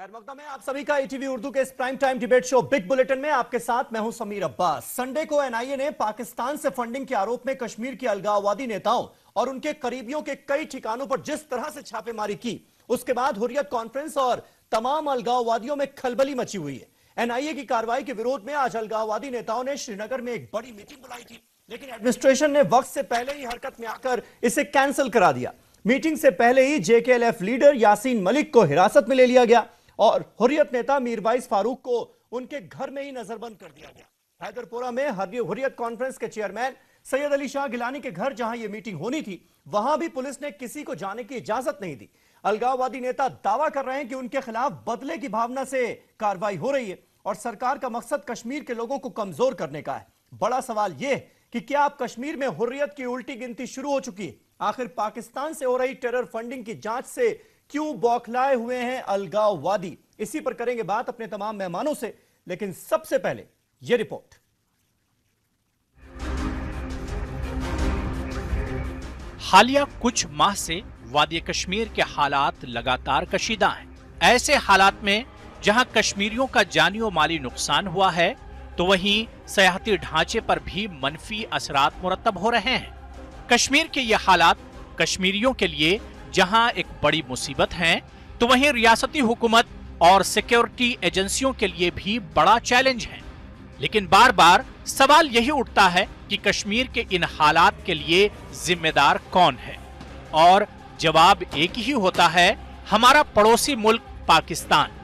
खैर मकदम है आप सभी का ईटीवी उर्दू के इस prime time debate show big bulletin में आपके साथ मैं हूं समीर अब्बास। संडे को एनआईए ने पाकिस्तान से फंडिंग के आरोप में कश्मीर के अलगाववादी नेताओं और उनके करीबियों के कई ठिकानों पर जिस तरह से छापेमारी की, उसके बाद हुर्रियत कॉन्फ्रेंस और तमाम अलगाववादियों में खलबली मची हुई है। एनआईए की कार्रवाई के विरोध में आज अलगाववादी नेताओं ने श्रीनगर में एक बड़ी मीटिंग बुलाई थी, लेकिन एडमिनिस्ट्रेशन ने वक्त से पहले ही हरकत में आकर इसे कैंसिल करा दिया। मीटिंग से पहले ही जेकेएलएफ लीडर यासीन मलिक को हिरासत में ले लिया गया और हुर्रियत नेता मीरवाइज फारूक को उनके घर में ही नजरबंद कर दिया गया। हैदरपुरा में हुर्रियत कॉन्फ्रेंस के चेयरमैन सैयद अली शाह गिलानी के घर जहां यह मीटिंग होनी थी, वहां भी पुलिस ने किसी को जाने की इजाजत नहीं दी। अलगाववादी नेता दावा कर रहे हैं कि उनके खिलाफ बदले की भावना से कार्रवाई हो रही है और सरकार का मकसद कश्मीर के लोगों को कमजोर करने का है। बड़ा सवाल यह है कि क्या अब कश्मीर में हुर्रियत की उल्टी गिनती शुरू हो चुकी है? आखिर पाकिस्तान से हो रही टेरर फंडिंग की जांच से क्यों बौखलाए हुए हैं अलगाववादी? इसी पर करेंगे बात अपने तमाम मेहमानों से, लेकिन सबसे पहले यह रिपोर्ट। हालिया कुछ माह से वादी कश्मीर के हालात लगातार कशीदा हैं। ऐसे हालात में जहां कश्मीरियों का जानी और माली नुकसान हुआ है, तो वहीं सयाहती ढांचे पर भी मनफी असरात मुरतब हो रहे हैं। कश्मीर के ये हालात कश्मीरियों के लिए जहां एक बड़ी मुसीबत है, तो वहीं रियासती हुकूमत और सिक्योरिटी एजेंसियों के लिए भी बड़ा चैलेंज है। लेकिन बार बार सवाल यही उठता है कि कश्मीर के इन हालात के लिए जिम्मेदार कौन है, और जवाब एक ही होता है, हमारा पड़ोसी मुल्क पाकिस्तान।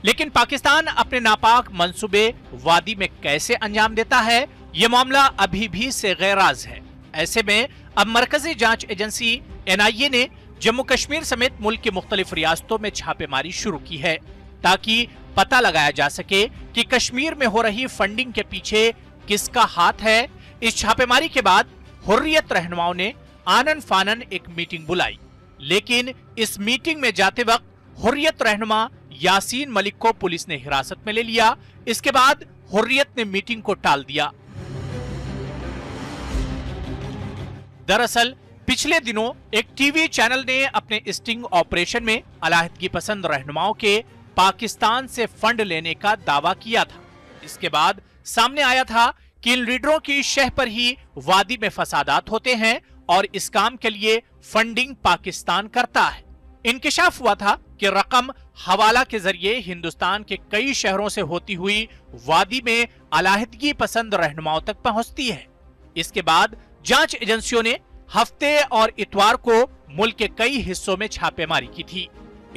लेकिन पाकिस्तान अपने नापाक मंसूबे वादी में कैसे अंजाम देता है, यह मामला अभी भी सेगेराज है। ऐसे में अब मरकजी जांच एजेंसी एनआईए ने जम्मू कश्मीर समेत मुल्क की मुख्तलिफ रियासतों में छापेमारी शुरू की है, ताकि पता लगाया जा सके कि कश्मीर में हो रही फंडिंग के पीछे किसका हाथ है। इस छापेमारी के बाद हुर्रियत रहनुमाओं ने आनन फानन एक मीटिंग बुलाई, लेकिन इस मीटिंग में जाते वक्त हुर्रियत रहनुमा यासीन मलिक को पुलिस ने हिरासत में ले लिया। इसके बाद हुर्रियत ने मीटिंग को टाल दिया। दरअसल पिछले दिनों एक टीवी चैनल ने अपने स्टिंग ऑपरेशन में अलाहिदगी पसंद रहनुमाओं के पाकिस्तान से फंड लेने का दावा किया था। इसके बाद सामने आया था कि इन लीडरों की शह पर ही वादी में फसादात होते हैं और इस काम के लिए फंडिंग पाकिस्तान करता है। इंकिशाफ हुआ था कि रकम हवाला के जरिए हिंदुस्तान के कई शहरों से होती हुई वादी में अलाहिदगी पसंद रहनुमाओं तक पहुंचती है। इसके बाद जांच एजेंसियों ने हफ्ते और इतवार को मुल्क के कई हिस्सों में छापेमारी की थी।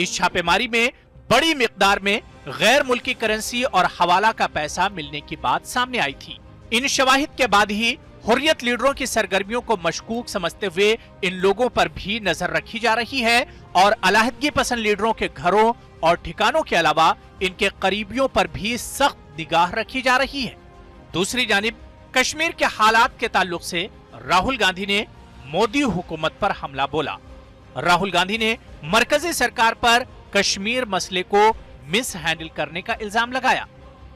इस छापेमारी में बड़ी मिकदार में गैर मुल्की करेंसी और हवाला का पैसा मिलने की बात सामने आई थी। इन शवाहिद के बाद ही हुर्रियत लीडरों की सरगर्मियों को मशकूक समझते हुए इन लोगों पर भी नजर रखी जा रही है और अलाहिदगी पसंद लीडरों के घरों और ठिकानों के अलावा इनके करीबियों पर भी सख्त निगाह रखी जा रही है। दूसरी जानिब कश्मीर के हालात के ताल्लुक से राहुल गांधी ने मोदी हुकूमत पर हमला बोला। राहुल गांधी ने मरकजी सरकार पर कश्मीर मसले को मिस हैंडल करने का इल्जाम लगाया।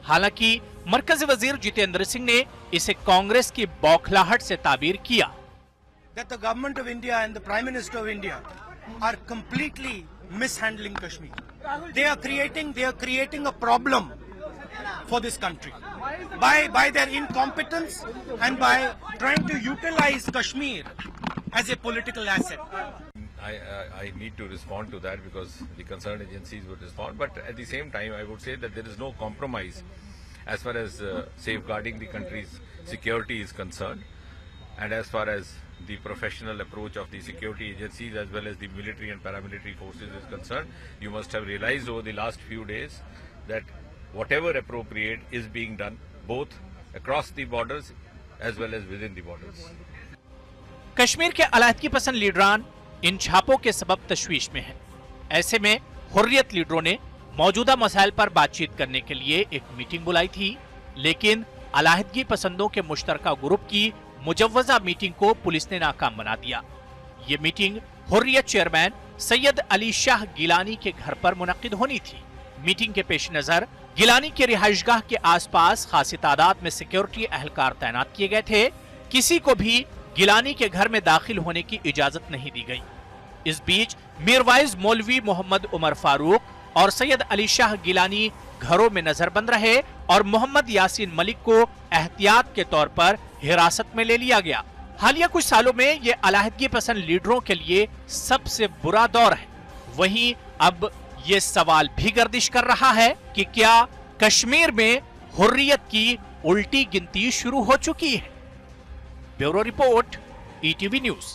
हालांकि मरकजी वजीर जितेंद्र सिंह ने इसे कांग्रेस की बौखलाहट से ताबीर किया। That the government of India and the Prime Minister of India are completely mishandling Kashmir. They are creating a problem for this country by their incompetence and by trying to utilize Kashmir as a political asset. I need to respond to that because the concerned agencies would respond, but at the same time I would say that there is no compromise as far as safeguarding the country's security is concerned, and as far as the professional approach of the security agencies as well as the military and paramilitary forces is concerned. You must have realized over the last few days that whatever appropriate is being done both across the borders as well as within the borders. Kashmir के अलाहिदगी पसंद लीडरान इन छापों के सबब तशवीश में हैं। ऐसे में हुर्रियत लीडरों ने मौजूदा मसाइल पर बातचीत करने के लिए एक मीटिंग बुलाई थी, लेकिन अलाहिदगी पसंदों के मुश्तरका ग्रुप की मुजव्वजा मीटिंग को पुलिस ने नाकाम बना दिया। ये मीटिंग हुर्रियत चेयरमैन सैयद अली शाह गिलानी के घर पर मुनक्किद होनी थी। मीटिंग के पेश नजर गिलानी के रिहाइशगाह के आसपास खासी तादाद में सिक्योरिटी एहलकार तैनात किए गए थे। किसी को भी गिलानी के घर में दाखिल होने की इजाजत नहीं दी गई। इस बीच मीरवाइज मौलवी मोहम्मद उमर फारूक और सैयद अली शाह गिलानी घरों में नजरबंद रहे और मोहम्मद यासीन मलिक को एहतियात के तौर पर हिरासत में ले लिया गया। हालिया कुछ सालों में ये अलहदगी पसंद लीडरों के लिए सबसे बुरा दौर है। वहीं अब ये सवाल भी गर्दिश कर रहा है कि क्या कश्मीर में हुर्रियत की उल्टी गिनती शुरू हो चुकी है। Bureau report, ETV news.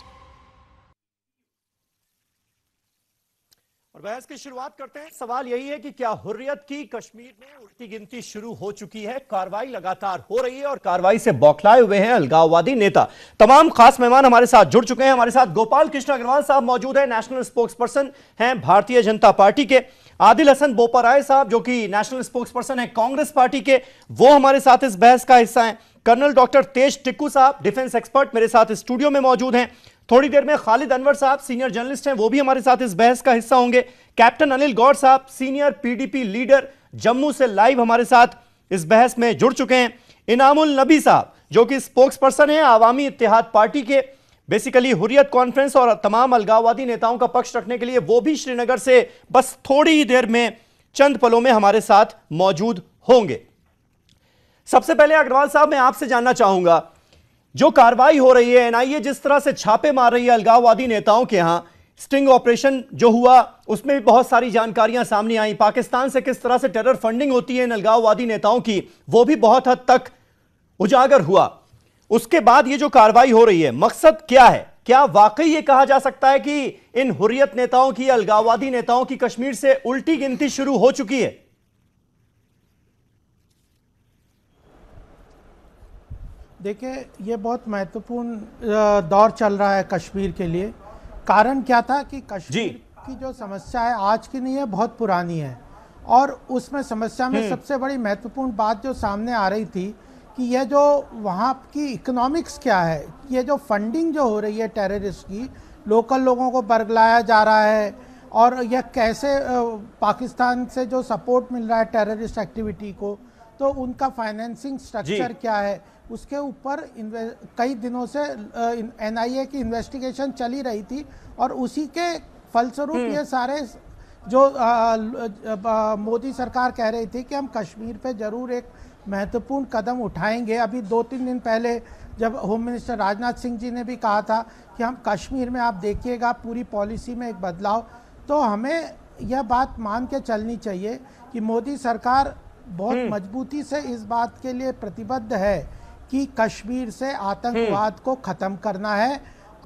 और बहस की शुरुआत करते हैं। सवाल यही है कि क्या हुर्रियत की कश्मीर में उल्टी गिनती शुरू हो चुकी है। कार्रवाई लगातार हो रही है और कार्रवाई से बौखलाए हुए हैं अलगाववादी नेता। तमाम खास मेहमान हमारे साथ जुड़ चुके हैं। हमारे साथ गोपाल कृष्ण अग्रवाल साहब मौजूद हैं, नेशनल स्पोक्स पर्सन हैं भारतीय जनता पार्टी के। आदिल हसन बोपाराय साहब जो कि नेशनल स्पोक्स पर्सन है कांग्रेस पार्टी के, वो हमारे साथ इस बहस का हिस्सा हैं। कर्नल डॉक्टर तेज टिक्कू साहब डिफेंस एक्सपर्ट मेरे साथ स्टूडियो में मौजूद हैं। थोड़ी देर में खालिद अनवर साहब सीनियर जर्नलिस्ट हैं, वो भी हमारे साथ इस बहस का हिस्सा होंगे। कैप्टन अनिल गौड़ साहब सीनियर पीडीपी लीडर जम्मू से लाइव हमारे साथ इस बहस में जुड़ चुके हैं। इनामुल नबी साहब जो कि स्पोक्स पर्सन है आवामी इत्तेहाद पार्टी के, बेसिकली हुर्रियत कॉन्फ्रेंस और तमाम अलगाववादी नेताओं का पक्ष रखने के लिए वो भी श्रीनगर से बस थोड़ी ही देर में, चंद पलों में हमारे साथ मौजूद होंगे। सबसे पहले अग्रवाल साहब मैं आपसे जानना चाहूंगा, जो कार्रवाई हो रही है, एनआईए जिस तरह से छापे मार रही है अलगाववादी नेताओं के यहां, स्टिंग ऑपरेशन जो हुआ उसमें भी बहुत सारी जानकारियां सामने आई। पाकिस्तान से किस तरह से टेरर फंडिंग होती है इन अलगाववादी नेताओं की, वो भी बहुत हद तक उजागर हुआ। उसके बाद ये जो कार्रवाई हो रही है, मकसद क्या है? क्या वाकई ये कहा जा सकता है कि इन हुर्रियत नेताओं की, अलगाववादी नेताओं की कश्मीर से उल्टी गिनती शुरू हो चुकी है? देखिए, ये बहुत महत्वपूर्ण दौर चल रहा है कश्मीर के लिए। कारण क्या था कि कश्मीर की जो समस्या है आज की नहीं है, बहुत पुरानी है। और उसमें समस्या में सबसे बड़ी महत्वपूर्ण बात जो सामने आ रही थी कि ये जो वहाँ की इकोनॉमिक्स क्या है, ये जो फंडिंग जो हो रही है टेररिस्ट की, लोकल लोगों को बरगलाया जा रहा है, और यह कैसे पाकिस्तान से जो सपोर्ट मिल रहा है टेररिस्ट एक्टिविटी को, तो उनका फाइनेंसिंग स्ट्रक्चर क्या है, उसके ऊपर कई दिनों से एनआईए की इन्वेस्टिगेशन चली रही थी। और उसी के फलस्वरूप ये सारे जो मोदी सरकार कह रही थी कि हम कश्मीर पे जरूर एक महत्वपूर्ण कदम उठाएंगे। अभी 2-3 दिन पहले जब होम मिनिस्टर राजनाथ सिंह जी ने भी कहा था कि हम कश्मीर में, आप देखिएगा पूरी पॉलिसी में एक बदलाव, तो हमें यह बात मान के चलनी चाहिए कि मोदी सरकार बहुत मजबूती से इस बात के लिए प्रतिबद्ध है कि कश्मीर से आतंकवाद को ख़त्म करना है।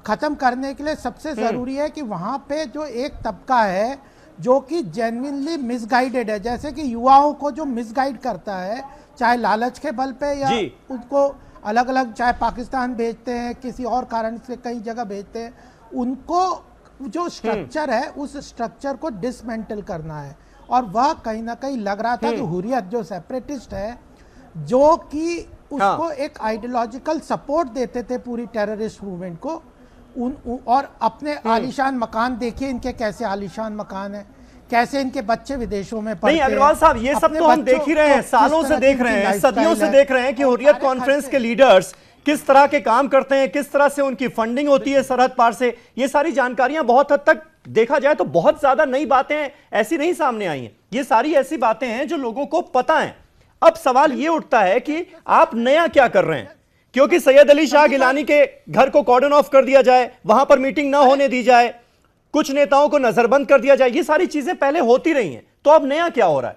ख़त्म करने के लिए सबसे ज़रूरी है कि वहाँ पे जो एक तबका है जो कि जेन्युइनली मिसगाइडेड है, जैसे कि युवाओं को जो मिसगाइड करता है, चाहे लालच के बल पे या उनको अलग अलग, चाहे पाकिस्तान भेजते हैं, किसी और कारण से कई जगह भेजते हैं, उनको जो स्ट्रक्चर है उस स्ट्रक्चर को डिसमेंटल करना है। और वह कहीं ना कहीं लग रहा था कि हुर्रियत जो सेपरेटिस्ट है, जो कि उसको एक आइडियोलॉजिकल सपोर्ट देते थे पूरी टेररिस्ट मूवमेंट को, और अपने आलीशान मकान देखिए इनके, कैसे आलीशान मकान है, कैसे इनके बच्चे विदेशों में पढ़ते हैं। नहीं अग्रवाल साहब, ये सब तो हम देख ही रहे हैं, सालों से देख रहे हैं, सदियों से देख रहे हैं कि हुर्रियत कॉन्फ्रेंस के लीडर्स किस तरह के काम करते हैं, किस तरह से उनकी फंडिंग होती है सरहद पार से। ये सारी जानकारियां बहुत हद तक देखा जाए तो बहुत ज्यादा नई बातें ऐसी नहीं सामने आई हैं। ये सारी ऐसी बातें हैं जो लोगों को पता है। अब सवाल ये उठता है कि आप नया क्या कर रहे हैं, क्योंकि सैयद अली शाह गिलानी के घर को कॉर्डन ऑफ कर दिया जाए, वहां पर मीटिंग ना होने दी जाए, कुछ नेताओं को नजरबंद कर दिया जाए, ये सारी चीजें पहले होती रही हैं, तो अब नया क्या हो रहा है?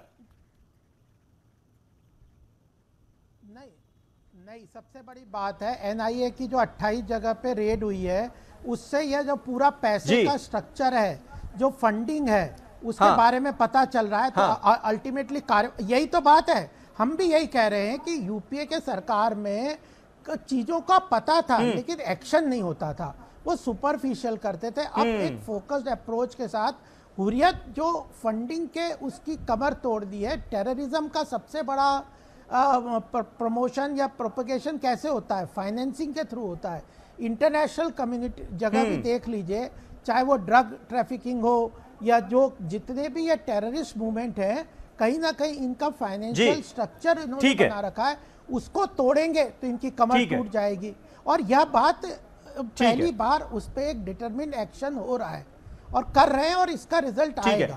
नहीं, सबसे बड़ी बात है एनआईए की जो 28 जगह पे रेड हुई है, उससे यह जो पूरा पैसे का स्ट्रक्चर है, जो फंडिंग है, उसके बारे में पता चल रहा है। तो अल्टीमेटली यही तो बात है, हम भी यही कह रहे हैं कि यूपीए के सरकार में चीजों का पता था लेकिन एक्शन नहीं होता था, वो सुपरफिशियल करते थे। अब एक फोकस्ड अप्रोच के साथ हुर्रियत जो फंडिंग के उसकी कमर तोड़ दी है। टेररिज्म का सबसे बड़ा प्रमोशन या प्रोपगेशन कैसे होता है? फाइनेंसिंग के थ्रू होता है। इंटरनेशनल कम्युनिटी जगह भी देख लीजिए, चाहे वो ड्रग ट्रैफिकिंग हो या जो जितने भी ये टेररिस्ट मूवमेंट है, कहीं ना कहीं इनका फाइनेंशियल स्ट्रक्चर इन्होंने बना रखा है। उसको तोड़ेंगे तो इनकी कमर टूट जाएगी। और यह बात पहली बार उस पर एक डिटरमिन्ड एक्शन हो रहा है और कर रहे हैं और इसका रिजल्ट आएगा।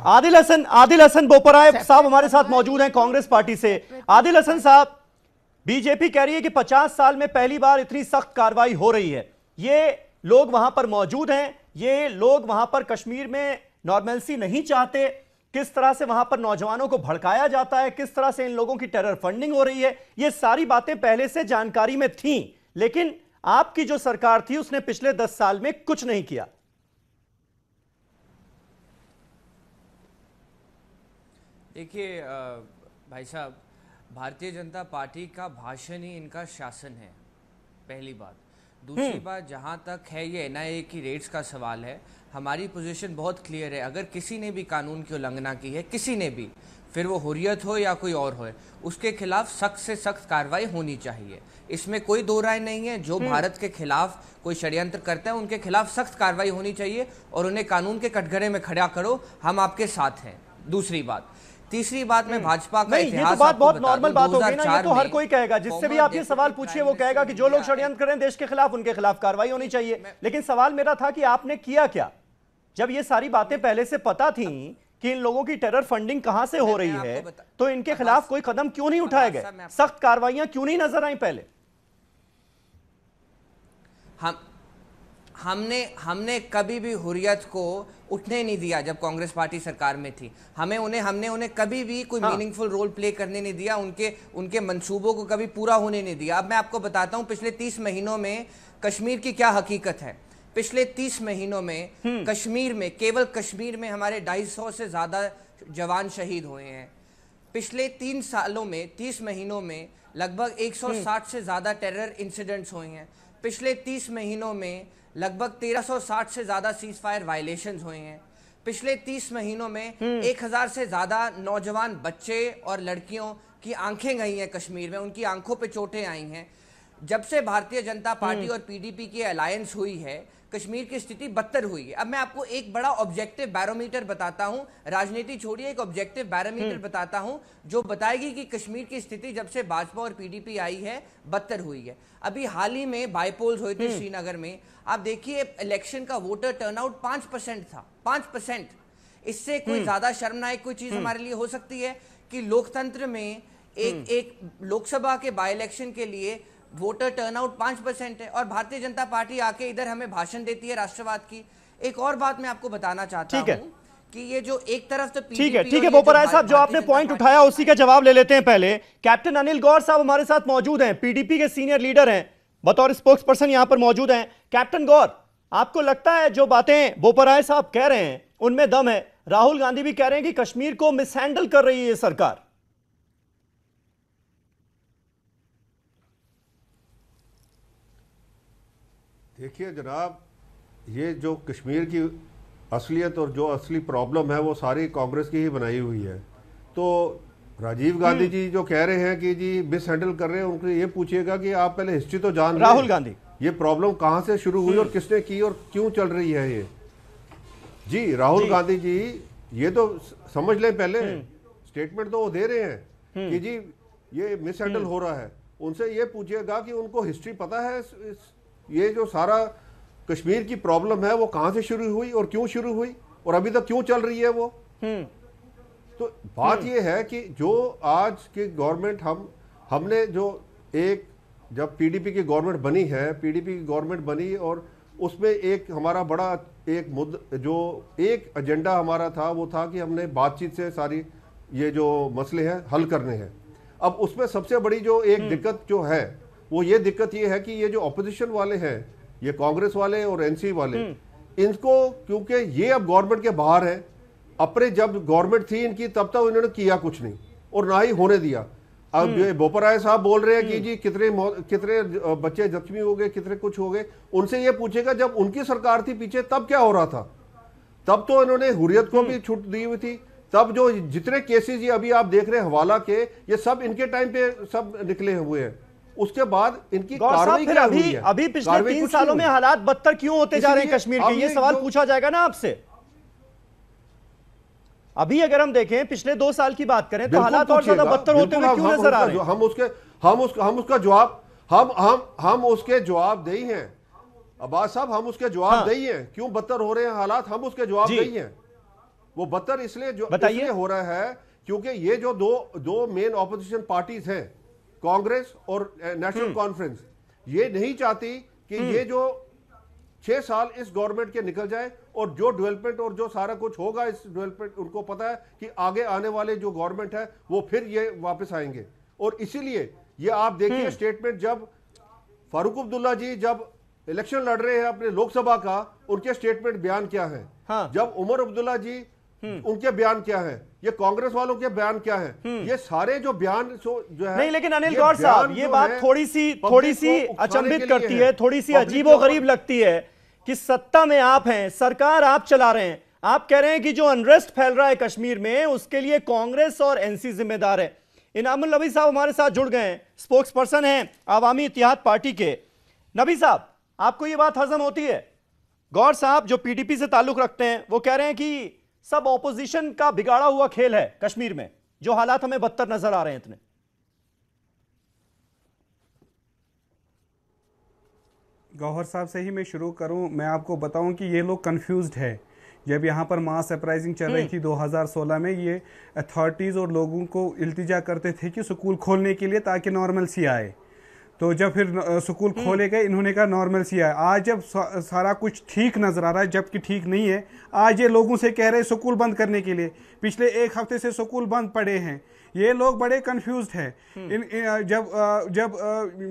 आदिल हसन बोपराय साहब हमारे साथ मौजूद हैं कांग्रेस पार्टी से। आदिल हसन साहब, बीजेपी कह रही है कि 50 साल में पहली बार इतनी सख्त कार्रवाई हो रही है। ये लोग वहां पर मौजूद हैं, ये लोग वहां पर कश्मीर में नॉर्मलसी नहीं चाहते। किस तरह से वहां पर नौजवानों को भड़काया जाता है, किस तरह से इन लोगों की टेरर फंडिंग हो रही है, ये सारी बातें पहले से जानकारी में थीं, लेकिन आपकी जो सरकार थी उसने पिछले 10 साल में कुछ नहीं किया। देखिए भाई साहब, भारतीय जनता पार्टी का भाषण ही इनका शासन है, पहली बात। दूसरी बात, जहां तक है ये एनआईए की रेड्स का सवाल है, हमारी पोजीशन बहुत क्लियर है। अगर किसी ने भी कानून की उल्लंघना की है, किसी ने भी, फिर वो हुर्रियत हो या कोई और हो, उसके खिलाफ सख्त से सख्त कार्रवाई होनी चाहिए। इसमें कोई दो राय नहीं है। जो भारत के खिलाफ कोई षड्यंत्र करता है उनके खिलाफ सख्त कार्रवाई होनी चाहिए और उन्हें कानून के कटघरे में खड़ा करो, हम आपके साथ हैं। दूसरी बात, तीसरी बात में भाजपा का इतिहास, ये तो बात बहुत नॉर्मल बात हो गई ना। ये तो हर कोई कहेगा, जिससे भी आप ये सवाल पूछिए वो कहेगा कि जो लोग षड्यंत्र करें देश के खिलाफ, उनके खिलाफ कार्रवाई होनी चाहिए। लेकिन सवाल मेरा था कि आपने किया क्या, जब ये सारी बातें पहले से पता थी कि इन लोगों की टेरर फंडिंग कहां से हो रही है, तो इनके खिलाफ कोई कदम क्यों नहीं उठाए गए, सख्त कार्रवाइयां क्यों नहीं नजर आई पहले? हमने कभी भी हुर्रियत को उठने नहीं दिया जब कांग्रेस पार्टी सरकार में थी। हमने उन्हें कभी भी कोई मीनिंगफुल रोल प्ले करने नहीं दिया, उनके मंसूबों को कभी पूरा होने नहीं दिया। अब मैं आपको बताता हूं पिछले 30 महीनों में कश्मीर की क्या हकीकत है। पिछले 30 महीनों में कश्मीर में, केवल कश्मीर में हमारे 250 से ज्यादा जवान शहीद हुए हैं। पिछले 3 सालों में, 30 महीनों में लगभग 160 से ज्यादा टेरर इंसिडेंट्स हुए हैं। पिछले 30 महीनों में लगभग 1360 से ज्यादा सीज फायर वायलेशंस हुए हैं। पिछले 30 महीनों में 1000 से ज्यादा नौजवान बच्चे और लड़कियों की आंखें गई हैं कश्मीर में, उनकी आंखों पे चोटें आई हैं। जब से भारतीय जनता पार्टी और पीडीपी की अलायंस हुई है, कश्मीर की स्थिति बदतर हुई है। अब मैं आपको एक बड़ा ऑब्जेक्टिव बैरोमीटर बताता हूं, राजनीति छोड़िए, एक ऑब्जेक्टिव बैरोमीटर बताता हूं जो बताएगी कि कश्मीर की स्थिति जब से भाजपा और पीडीपी आई है बदतर हुई है। अभी हाल ही में बाईपोल्स हुए थे श्रीनगर में, आप देखिए इलेक्शन का वोटर टर्नआउट 5% था, 5%। इससे कोई ज्यादा शर्मनाक कोई चीज हमारे लिए हो सकती है कि लोकतंत्र में एक लोकसभा के बाई इलेक्शन के लिए वोटर टर्नआउट 5% है और भारतीय जनता पार्टी आके इधर हमें भाषण देती है राष्ट्रवाद की। एक और बात मैं आपको बताना चाहता हूं कि ये जो एक तरफ तो ठीक है बोपराय साहब, जो आपने पॉइंट उठाया उसी का जवाब ले लेते हैं। पहले कैप्टन अनिल गौर साहब हमारे साथ मौजूद हैं, पीडीपी के सीनियर लीडर हैं, बतौर स्पोक्स पर्सन यहां पर मौजूद हैं। कैप्टन गौर, आपको लगता है जो बातें बोपराय साहब कह रहे हैं उनमें दम है? राहुल गांधी भी कह रहे हैं कि कश्मीर को मिसहैंडल कर रही है ये सरकार। देखिए जनाब, ये जो कश्मीर की असलियत और जो असली प्रॉब्लम है वो सारी कांग्रेस की ही बनाई हुई है। तो राजीव गांधी जी जो कह रहे हैं कि जी मिस हैंडल कर रहे हैं, उनको ये पूछिएगा कि आप पहले हिस्ट्री तो जान रहे हैं। राहुल गांधी, ये प्रॉब्लम कहां से शुरू हुई और किसने की और क्यों चल रही है ये? जी राहुल गांधी जी ये तो समझ लें, पहले स्टेटमेंट तो वो दे रहे हैं कि जी ये मिस हैंडल हो रहा है। उनसे ये पूछिएगा कि उनको हिस्ट्री पता है, ये जो सारा कश्मीर की प्रॉब्लम है वो कहां से शुरू हुई और क्यों शुरू हुई और अभी तक क्यों चल रही है वो। तो बात ये है कि जो आज की गवर्नमेंट हमने जो एक जब पीडीपी की गवर्नमेंट बनी है, पीडीपी की गवर्नमेंट बनी और उसमें एक हमारा बड़ा एक मुद्दा, जो एक एजेंडा हमारा था वो था कि हमने बातचीत से सारी ये जो मसले हैं हल करने हैं। अब उसमें सबसे बड़ी जो एक दिक्कत जो है वो ये दिक्कत ये है कि ये जो ऑपोजिशन वाले हैं, ये कांग्रेस वाले और एनसी वाले, इनको क्योंकि ये अब गवर्नमेंट के बाहर है, अपने जब गवर्नमेंट थी इनकी तब तक इन्होंने किया कुछ नहीं और ना ही होने दिया। अब ये बोपराय साहब बोल रहे हैं कि जी कितने बच्चे जख्मी हो गए, कितने कुछ हो गए। उनसे ये पूछेगा जब उनकी सरकार थी पीछे तब क्या हो रहा था? तब तो इन्होंने हुर्रियत को भी छूट दी हुई थी। तब जो जितने केसेस ये अभी आप देख रहे हैं हवाला के, ये सब इनके टाइम पे सब निकले हुए हैं। उसके बाद इनकी कार्रवाई क्या हुई है? अभी पिछले 3 सालों में हालात बदतर क्यों होते जा रहे हैं कश्मीर के? ये सवाल पूछा जाएगा ना आपसे। अभी अगर हम देखें पिछले 2 साल की बात करें तो हालात और ज्यादा बदतर होते हुए क्यों नजर आ रहे हैं? हम उसके जवाब दे ही हैं। अब्बास साहब हम उसके जवाब दही हैं, क्यों बदतर हो रहे हैं हालात, हम उसके जवाब दही हैं। वो बदतर इसलिए हो रहा है क्योंकि ये जो दो मेन ऑपोजिशन पार्टीज हैं, कांग्रेस और नेशनल कॉन्फ्रेंस, ये नहीं चाहती कि ये जो 6 साल इस गवर्नमेंट के निकल जाए और जो डेवलपमेंट और जो सारा कुछ होगा इस डेवलपमेंट, उनको पता है कि आगे आने वाले जो गवर्नमेंट है वो फिर ये वापस आएंगे। और इसीलिए ये आप देखिए स्टेटमेंट, जब फारूक अब्दुल्ला जी जब इलेक्शन लड़ रहे हैं अपने लोकसभा का, उनके स्टेटमेंट बयान क्या है, जब उमर अब्दुल्ला जी उनके बयान क्या है, ये कांग्रेस वालों के बयान क्या है, ये सारे जो बयान जो है नहीं। लेकिन अनिल गौर साहब, ये बात थोड़ी सी अचंभित करती है, थोड़ी सी अजीबोगरीब लगती है कि सत्ता में आप हैं, सरकार आप चला रहे हैं, आप कह रहे हैं कि जो अनरेस्ट फैल रहा है कश्मीर में उसके लिए कांग्रेस और एनसी जिम्मेदार है। इनामुल नबी साहब हमारे साथ जुड़ गए हैं, स्पोक्स पर्सन हैं आवामी इत्तेहाद पार्टी के। नबी साहब, आपको ये बात हजम होती है? गौर साहब जो पीडीपी से ताल्लुक रखते हैं वो कह रहे हैं कि सब ऑपोजिशन का बिगाड़ा हुआ खेल है कश्मीर में, जो हालात हमें बदतर नजर आ रहे हैं इतने। गौहर साहब से ही मैं शुरू करूं, मैं आपको बताऊं कि ये लोग कंफ्यूज्ड है। जब यहाँ पर मास अपराइजिंग चल रही थी 2016 में, ये अथॉरिटीज़ और लोगों को इल्तिजा करते थे कि स्कूल खोलने के लिए ताकि नॉर्मलसी आए। तो जब फिर स्कूल खोले गए, इन्होंने कहा नॉर्मलसी आए। आज जब सारा कुछ ठीक नज़र आ रहा है, जबकि ठीक नहीं है, आज ये लोगों से कह रहे हैं स्कूल बंद करने के लिए। पिछले 1 हफ्ते से स्कूल बंद पड़े हैं। ये लोग बड़े कंफ्यूज्ड हैं। जब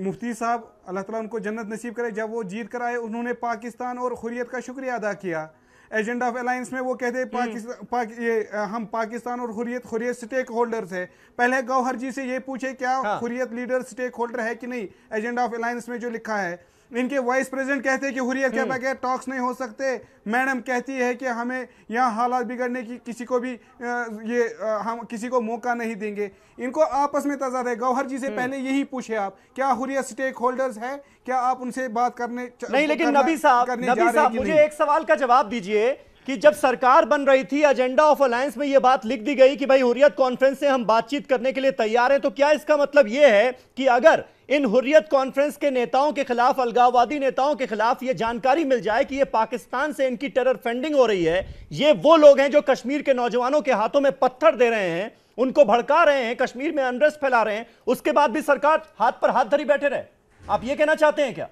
मुफ्ती साहब, अल्लाह ताला उनको जन्नत नसीब करे, जब वो जीत कर आए, उन्होंने पाकिस्तान और हुर्रियत का शुक्रिया अदा किया। एजेंडा ऑफ अलायंस में वो कहते हैं हम पाकिस्तान और हुर्रियत स्टेक होल्डर्स है। पहले गौहर जी से ये पूछे क्या हुर्रियत लीडर स्टेक होल्डर है कि नहीं, एजेंडा ऑफ अलायंस में जो लिखा है। इनके वाइस प्रेसिडेंट कहते हैं कि हुर्रियत के बगैर टॉक्स नहीं हो सकते। मैडम कहती है कि हमें यहाँ हालात बिगड़ने की किसी को भी हम किसी को मौका नहीं देंगे। इनको आपस में तजाद है। गौहर जी से पहले यही पूछे आप, क्या हुर्रियत स्टेक होल्डर्स है, क्या आप उनसे बात करने नहीं? लेकिन नबी साहब मुझे एक सवाल का जवाब दीजिए कि जब सरकार बन रही थी, एजेंडा ऑफ अलायंस में यह बात लिख दी गई कि भाई हुर्रियत कॉन्फ्रेंस से हम बातचीत करने के लिए तैयार हैं, तो क्या इसका मतलब यह है कि अगर इन हुर्रियत कॉन्फ्रेंस के नेताओं के खिलाफ, अलगाववादी नेताओं के खिलाफ यह जानकारी मिल जाए कि यह पाकिस्तान से इनकी टेरर फंडिंग हो रही है, ये वो लोग हैं जो कश्मीर के नौजवानों के हाथों में पत्थर दे रहे हैं, उनको भड़का रहे हैं, कश्मीर में अनरेस्ट फैला रहे हैं, उसके बाद भी सरकार हाथ पर हाथ धरी बैठे रहे? आप यह कहना चाहते हैं क्या?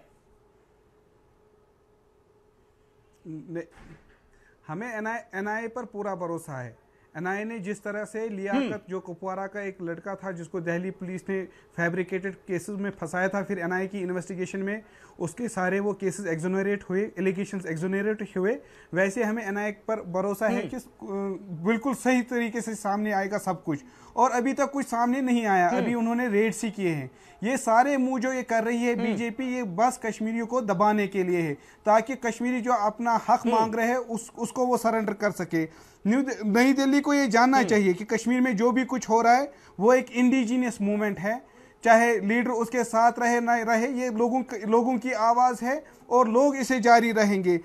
हमें एनआईए पर पूरा भरोसा है। एनआईए ने जिस तरह से लियाकत, जो कुपवारा का एक लड़का था जिसको दिल्ली पुलिस ने फैब्रिकेटेड केसेस में फंसाया था, फिर एनआईए की इन्वेस्टिगेशन में उसके सारे वो केसेस एक्सोनरेट हुए, एलिगेशंस एक्सोनरेट हुए। वैसे हमें एनआईए पर भरोसा है कि बिल्कुल सही तरीके से सामने आएगा सब कुछ। और अभी तक कुछ सामने नहीं आया। अभी उन्होंने रेड सी किए हैं। ये सारे मुंह जो ये कर रही है बीजेपी, ये बस कश्मीरियों को दबाने के लिए है, ताकि कश्मीरी जो अपना हक मांग रहे हैं उसको वो सरेंडर कर सके। नई दिल्ली को ये जानना चाहिए कि कश्मीर में जो भी कुछ हो रहा है वो एक इंडिजीनियस मूवमेंट है, चाहे लीडर उसके साथ रहे ना रहे, ये लोगों की आवाज़ है और लोग इसे जारी रहेंगे।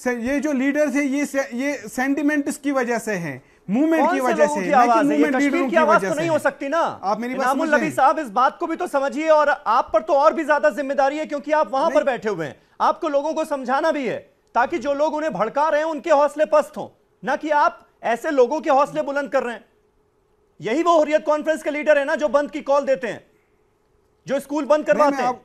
ये जो लीडर्स है ये सेंटिमेंट्स की वजह से है, मूवमेंट की वजह से, कश्मीर की आवाज तो नहीं हो सकती ना। आप मेरी बात इनामुल नबी साहब इस बात को भी तो समझिए, और आप पर तो और भी ज्यादा जिम्मेदारी है क्योंकि आप वहां पर बैठे हुए हैं। आपको लोगों को समझाना भी है ताकि जो लोग उन्हें भड़का रहे हैं उनके हौसले पस्त हों, ना कि आप ऐसे लोगों के हौसले बुलंद कर रहे हैं। यही वो हुर्रियत कॉन्फ्रेंस के लीडर है ना जो बंद की कॉल देते हैं, जो स्कूल बंद करवाते हैं।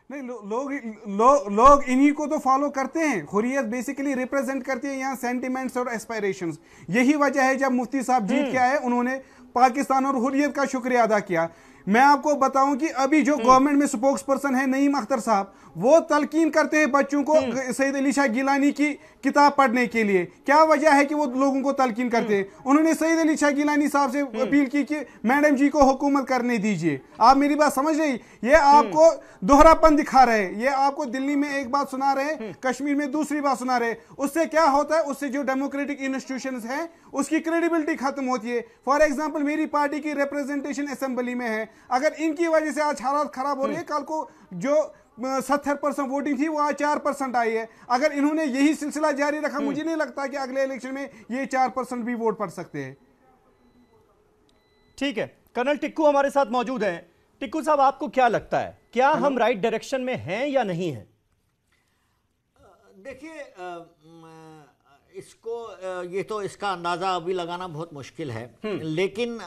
नहीं, लोग इन्हीं को तो फॉलो करते हैं। हुर्रियत बेसिकली रिप्रेजेंट करती है यहाँ सेंटिमेंट्स और एस्पायरेशंस। यही वजह है जब मुफ्ती साहब जीत के आए उन्होंने पाकिस्तान और हुर्रियत का शुक्रिया अदा किया। मैं आपको बताऊं कि अभी जो गवर्नमेंट में स्पोक्स पर्सन है नईम अख्तर साहब, वो तलकीन करते हैं बच्चों को सैयद अली शाह गिलानी की किताब पढ़ने के लिए। क्या वजह है कि वो लोगों को तलकीन करते हैं? उन्होंने सैयद अली शाह गिलानी साहब से अपील की कि मैडम जी को हुकूमत करने दीजिए। आप मेरी बात समझ रही? ये आपको दोहरापन दिखा रहे हैं। ये आपको दिल्ली में एक बात सुना रहे, कश्मीर में दूसरी बात सुना रहे। उससे क्या होता है? उससे जो डेमोक्रेटिक इंस्टीट्यूशंस हैं उसकी क्रेडिबिलिटी खत्म होती है। फॉर एग्जाम्पल मेरी पार्टी की रिप्रेजेंटेशन असेंबली में है, अगर इनकी वजह से आज हालात खराब हो रही है, कल को जो 70% वोटिंग थी वो आज 4% आई है। अगर इन्होंने यही सिलसिला जारी रखा, मुझे नहीं लगता कि अगले इलेक्शन में ये 4% भी वोट पड़ सकते हैं। ठीक है, कर्नल टिक्कू हमारे साथ मौजूद हैं। टिक्कू साहब, आपको क्या लगता है, क्या हम राइट डायरेक्शन में हैं या नहीं हैं? देखिए, ये तो इसका अंदाज़ा अभी लगाना बहुत मुश्किल है, लेकिन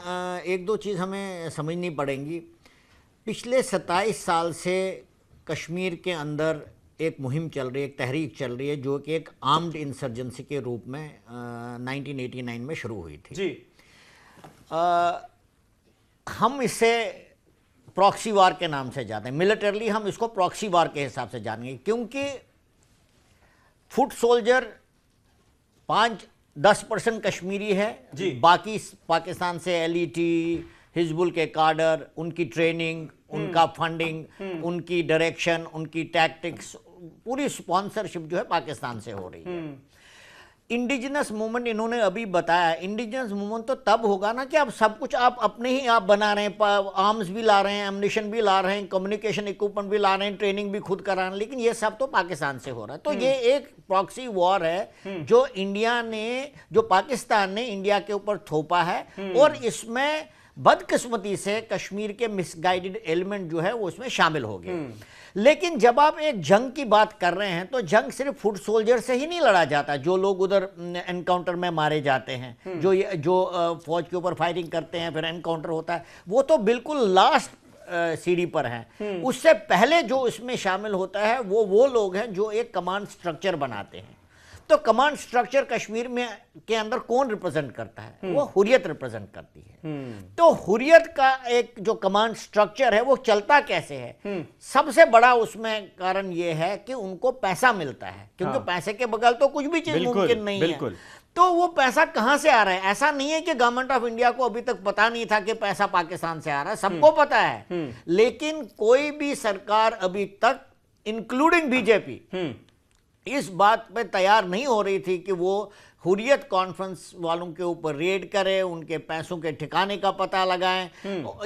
एक दो चीज़ हमें समझनी पड़ेंगी। पिछले 27 साल से कश्मीर के अंदर एक मुहिम चल रही है, एक तहरीक चल रही है, जो कि एक आर्म्ड इंसर्जेंसी के रूप में 1989 में शुरू हुई थी जी। हम इसे प्रॉक्सी वार के नाम से जानते हैं, मिलिटरली हम इसको प्रॉक्सी वार के हिसाब से जानेंगे, क्योंकि फुट सोल्जर 5-10% कश्मीरी है जी, बाकी पाकिस्तान से एलईटी, हिजबुल के कार्डर, उनकी ट्रेनिंग, उनका फंडिंग, उनकी डायरेक्शन, उनकी टैक्टिक्स, पूरी स्पॉन्सरशिप जो है पाकिस्तान से हो रही है। इंडिजिनस मूवमेंट इन्होंने अभी बताया, इंडिजिनस मूवमेंट तो तब होगा ना कि आप सब कुछ आप अपने ही आप बना रहे हैं, आर्म्स भी ला रहे हैं, एम्युनिशन भी ला रहे हैं, कम्युनिकेशन इक्विपमेंट भी ला रहे हैं, ट्रेनिंग भी खुद करा रहे हैं, लेकिन ये सब तो पाकिस्तान से हो रहा है। तो ये एक प्रॉक्सी वॉर है जो इंडिया ने, जो पाकिस्तान ने इंडिया के ऊपर थोपा है, और इसमें बदकिस्मती से कश्मीर के मिसगाइडेड एलिमेंट जो है वो इसमें शामिल हो गए। लेकिन जब आप एक जंग की बात कर रहे हैं तो जंग सिर्फ फुट सोल्जर से ही नहीं लड़ा जाता, जो लोग उधर एनकाउंटर में मारे जाते हैं, जो फौज के ऊपर फायरिंग करते हैं, फिर एनकाउंटर होता है, वो तो बिल्कुल लास्ट सीढ़ी पर हैं। उससे पहले जो इसमें शामिल होता है वो लोग हैं जो एक कमांड स्ट्रक्चर बनाते हैं। तो कमांड स्ट्रक्चर कश्मीर में के अंदर कौन रिप्रेजेंट करता है? वो हुर्रियत रिप्रेजेंट करती है। तो हुर्रियत का एक जो कमांड स्ट्रक्चर है वो चलता कैसे है? सबसे बड़ा उसमें कारण ये है कि उनको पैसा मिलता है, क्योंकि पैसे के बगैर तो कुछ भी चीज मुमकिन नहीं है। तो वो पैसा कहां से आ रहा है? ऐसा नहीं है कि गवर्नमेंट ऑफ इंडिया को अभी तक पता नहीं था कि पैसा पाकिस्तान से आ रहा है, सबको पता है, लेकिन कोई भी सरकार अभी तक, इंक्लूडिंग बीजेपी, इस बात पे तैयार नहीं हो रही थी कि वो हुर्रियत कॉन्फ्रेंस वालों के ऊपर रेड करे, उनके पैसों के ठिकाने का पता लगाएं।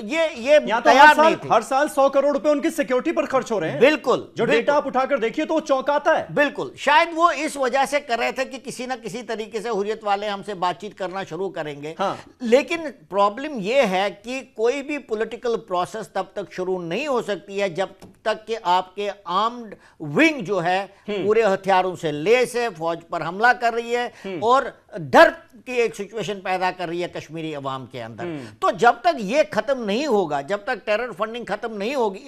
ये तैयार नहीं थी। हर साल 100 करोड़ रुपए उनकी सिक्योरिटी पर खर्च हो रहे हैं। बिल्कुल, जो डेटा आप उठाकर देखिए तो वो चौंकाता है। बिल्कुल, शायद वो इस वजह से कर रहे थे कि किसी ना किसी तरीके से हुर्रियत वाले हमसे बातचीत करना शुरू करेंगे। लेकिन प्रॉब्लम ये है कि कोई भी पॉलिटिकल प्रोसेस तब तक शुरू नहीं हो सकती है जब तक कि आपके आर्म्ड विंग जो है पूरे हथियारों से लेस है, फौज पर हमला कर रही है और डर की एक सिचुएशन पैदा कर रही है कश्मीरी अवाम के अंदर। तो जब तक ये खत्म नहीं होगा, जब तक टेरर फंडिंग खत्म नहीं होगी,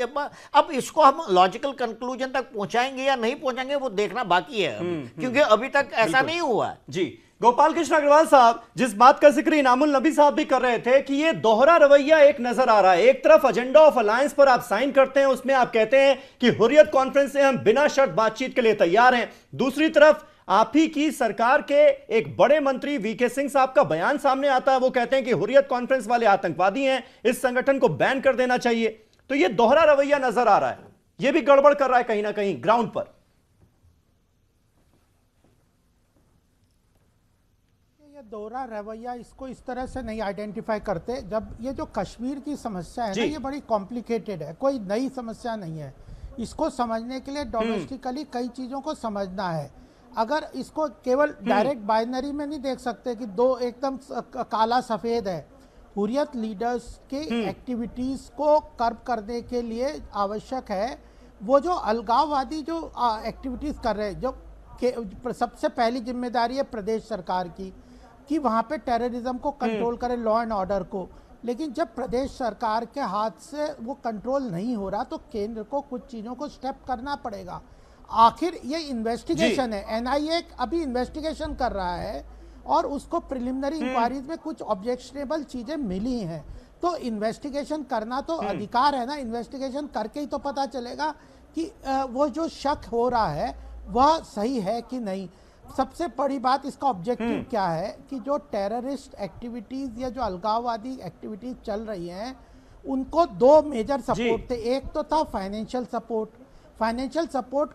अब इसको हम लॉजिकल कंक्लूजन तक पहुंचाएंगे या नहीं पहुंचाएंगे वो देखना बाकी है, क्योंकि अभी तक ऐसा नहीं हुआ जी। गोपाल कृष्ण अग्रवाल साहब, जिस बात का जिक्र इनामुल नबी साहब भी कर रहे थे कि ये दोहरा रवैया एक नजर आ रहा है। एक तरफ एजेंडा ऑफ अलायंस पर आप साइन करते हैं, उसमें आप कहते हैं कि हुर्रियत कॉन्फ्रेंस से हम बिना शर्त बातचीत के लिए तैयार हैं। दूसरी तरफ आप ही की सरकार के एक बड़े मंत्री वीके सिंह साहब का बयान सामने आता है, वो कहते हैं कि हुर्रियत कॉन्फ्रेंस वाले आतंकवादी हैं, इस संगठन को बैन कर देना चाहिए। तो ये दोहरा रवैया नजर आ रहा है, ये भी गड़बड़ कर रहा है कहीं ना कहीं ग्राउंड पर। ये दोहरा रवैया इसको इस तरह से नहीं आइडेंटिफाई करते। जब ये जो कश्मीर की समस्या है ना, ये बड़ी कॉम्प्लिकेटेड है, कोई नई समस्या नहीं है। इसको समझने के लिए डोमेस्टिकली कई चीजों को समझना है। अगर इसको केवल डायरेक्ट बाइनरी में नहीं देख सकते कि दो एकदम काला सफेद है। हुर्रियत लीडर्स के एक्टिविटीज को कर्ब करने के लिए आवश्यक है वो जो अलगाववादी जो एक्टिविटीज कर रहे हैं, जो सबसे पहली जिम्मेदारी है प्रदेश सरकार की कि वहाँ पे टेररिज्म को कंट्रोल करे, लॉ एंड ऑर्डर को। लेकिन जब प्रदेश सरकार के हाथ से वो कंट्रोल नहीं हो रहा तो केंद्र को कुछ चीज़ों को स्टेप करना पड़ेगा। आखिर ये इन्वेस्टिगेशन है, एनआईए अभी इन्वेस्टिगेशन कर रहा है और उसको प्रिलिमिनरी इंक्वायरीज में कुछ ऑब्जेक्शनेबल चीजें मिली हैं। तो इन्वेस्टिगेशन करना तो अधिकार है ना, इन्वेस्टिगेशन करके ही तो पता चलेगा कि वो जो शक हो रहा है वह सही है कि नहीं। सबसे बड़ी बात इसका ऑब्जेक्टिव क्या है कि जो टेररिस्ट एक्टिविटीज या जो अलगाववादी एक्टिविटीज चल रही हैं उनको दो मेजर सपोर्ट थे। एक तो था financial support. Financial support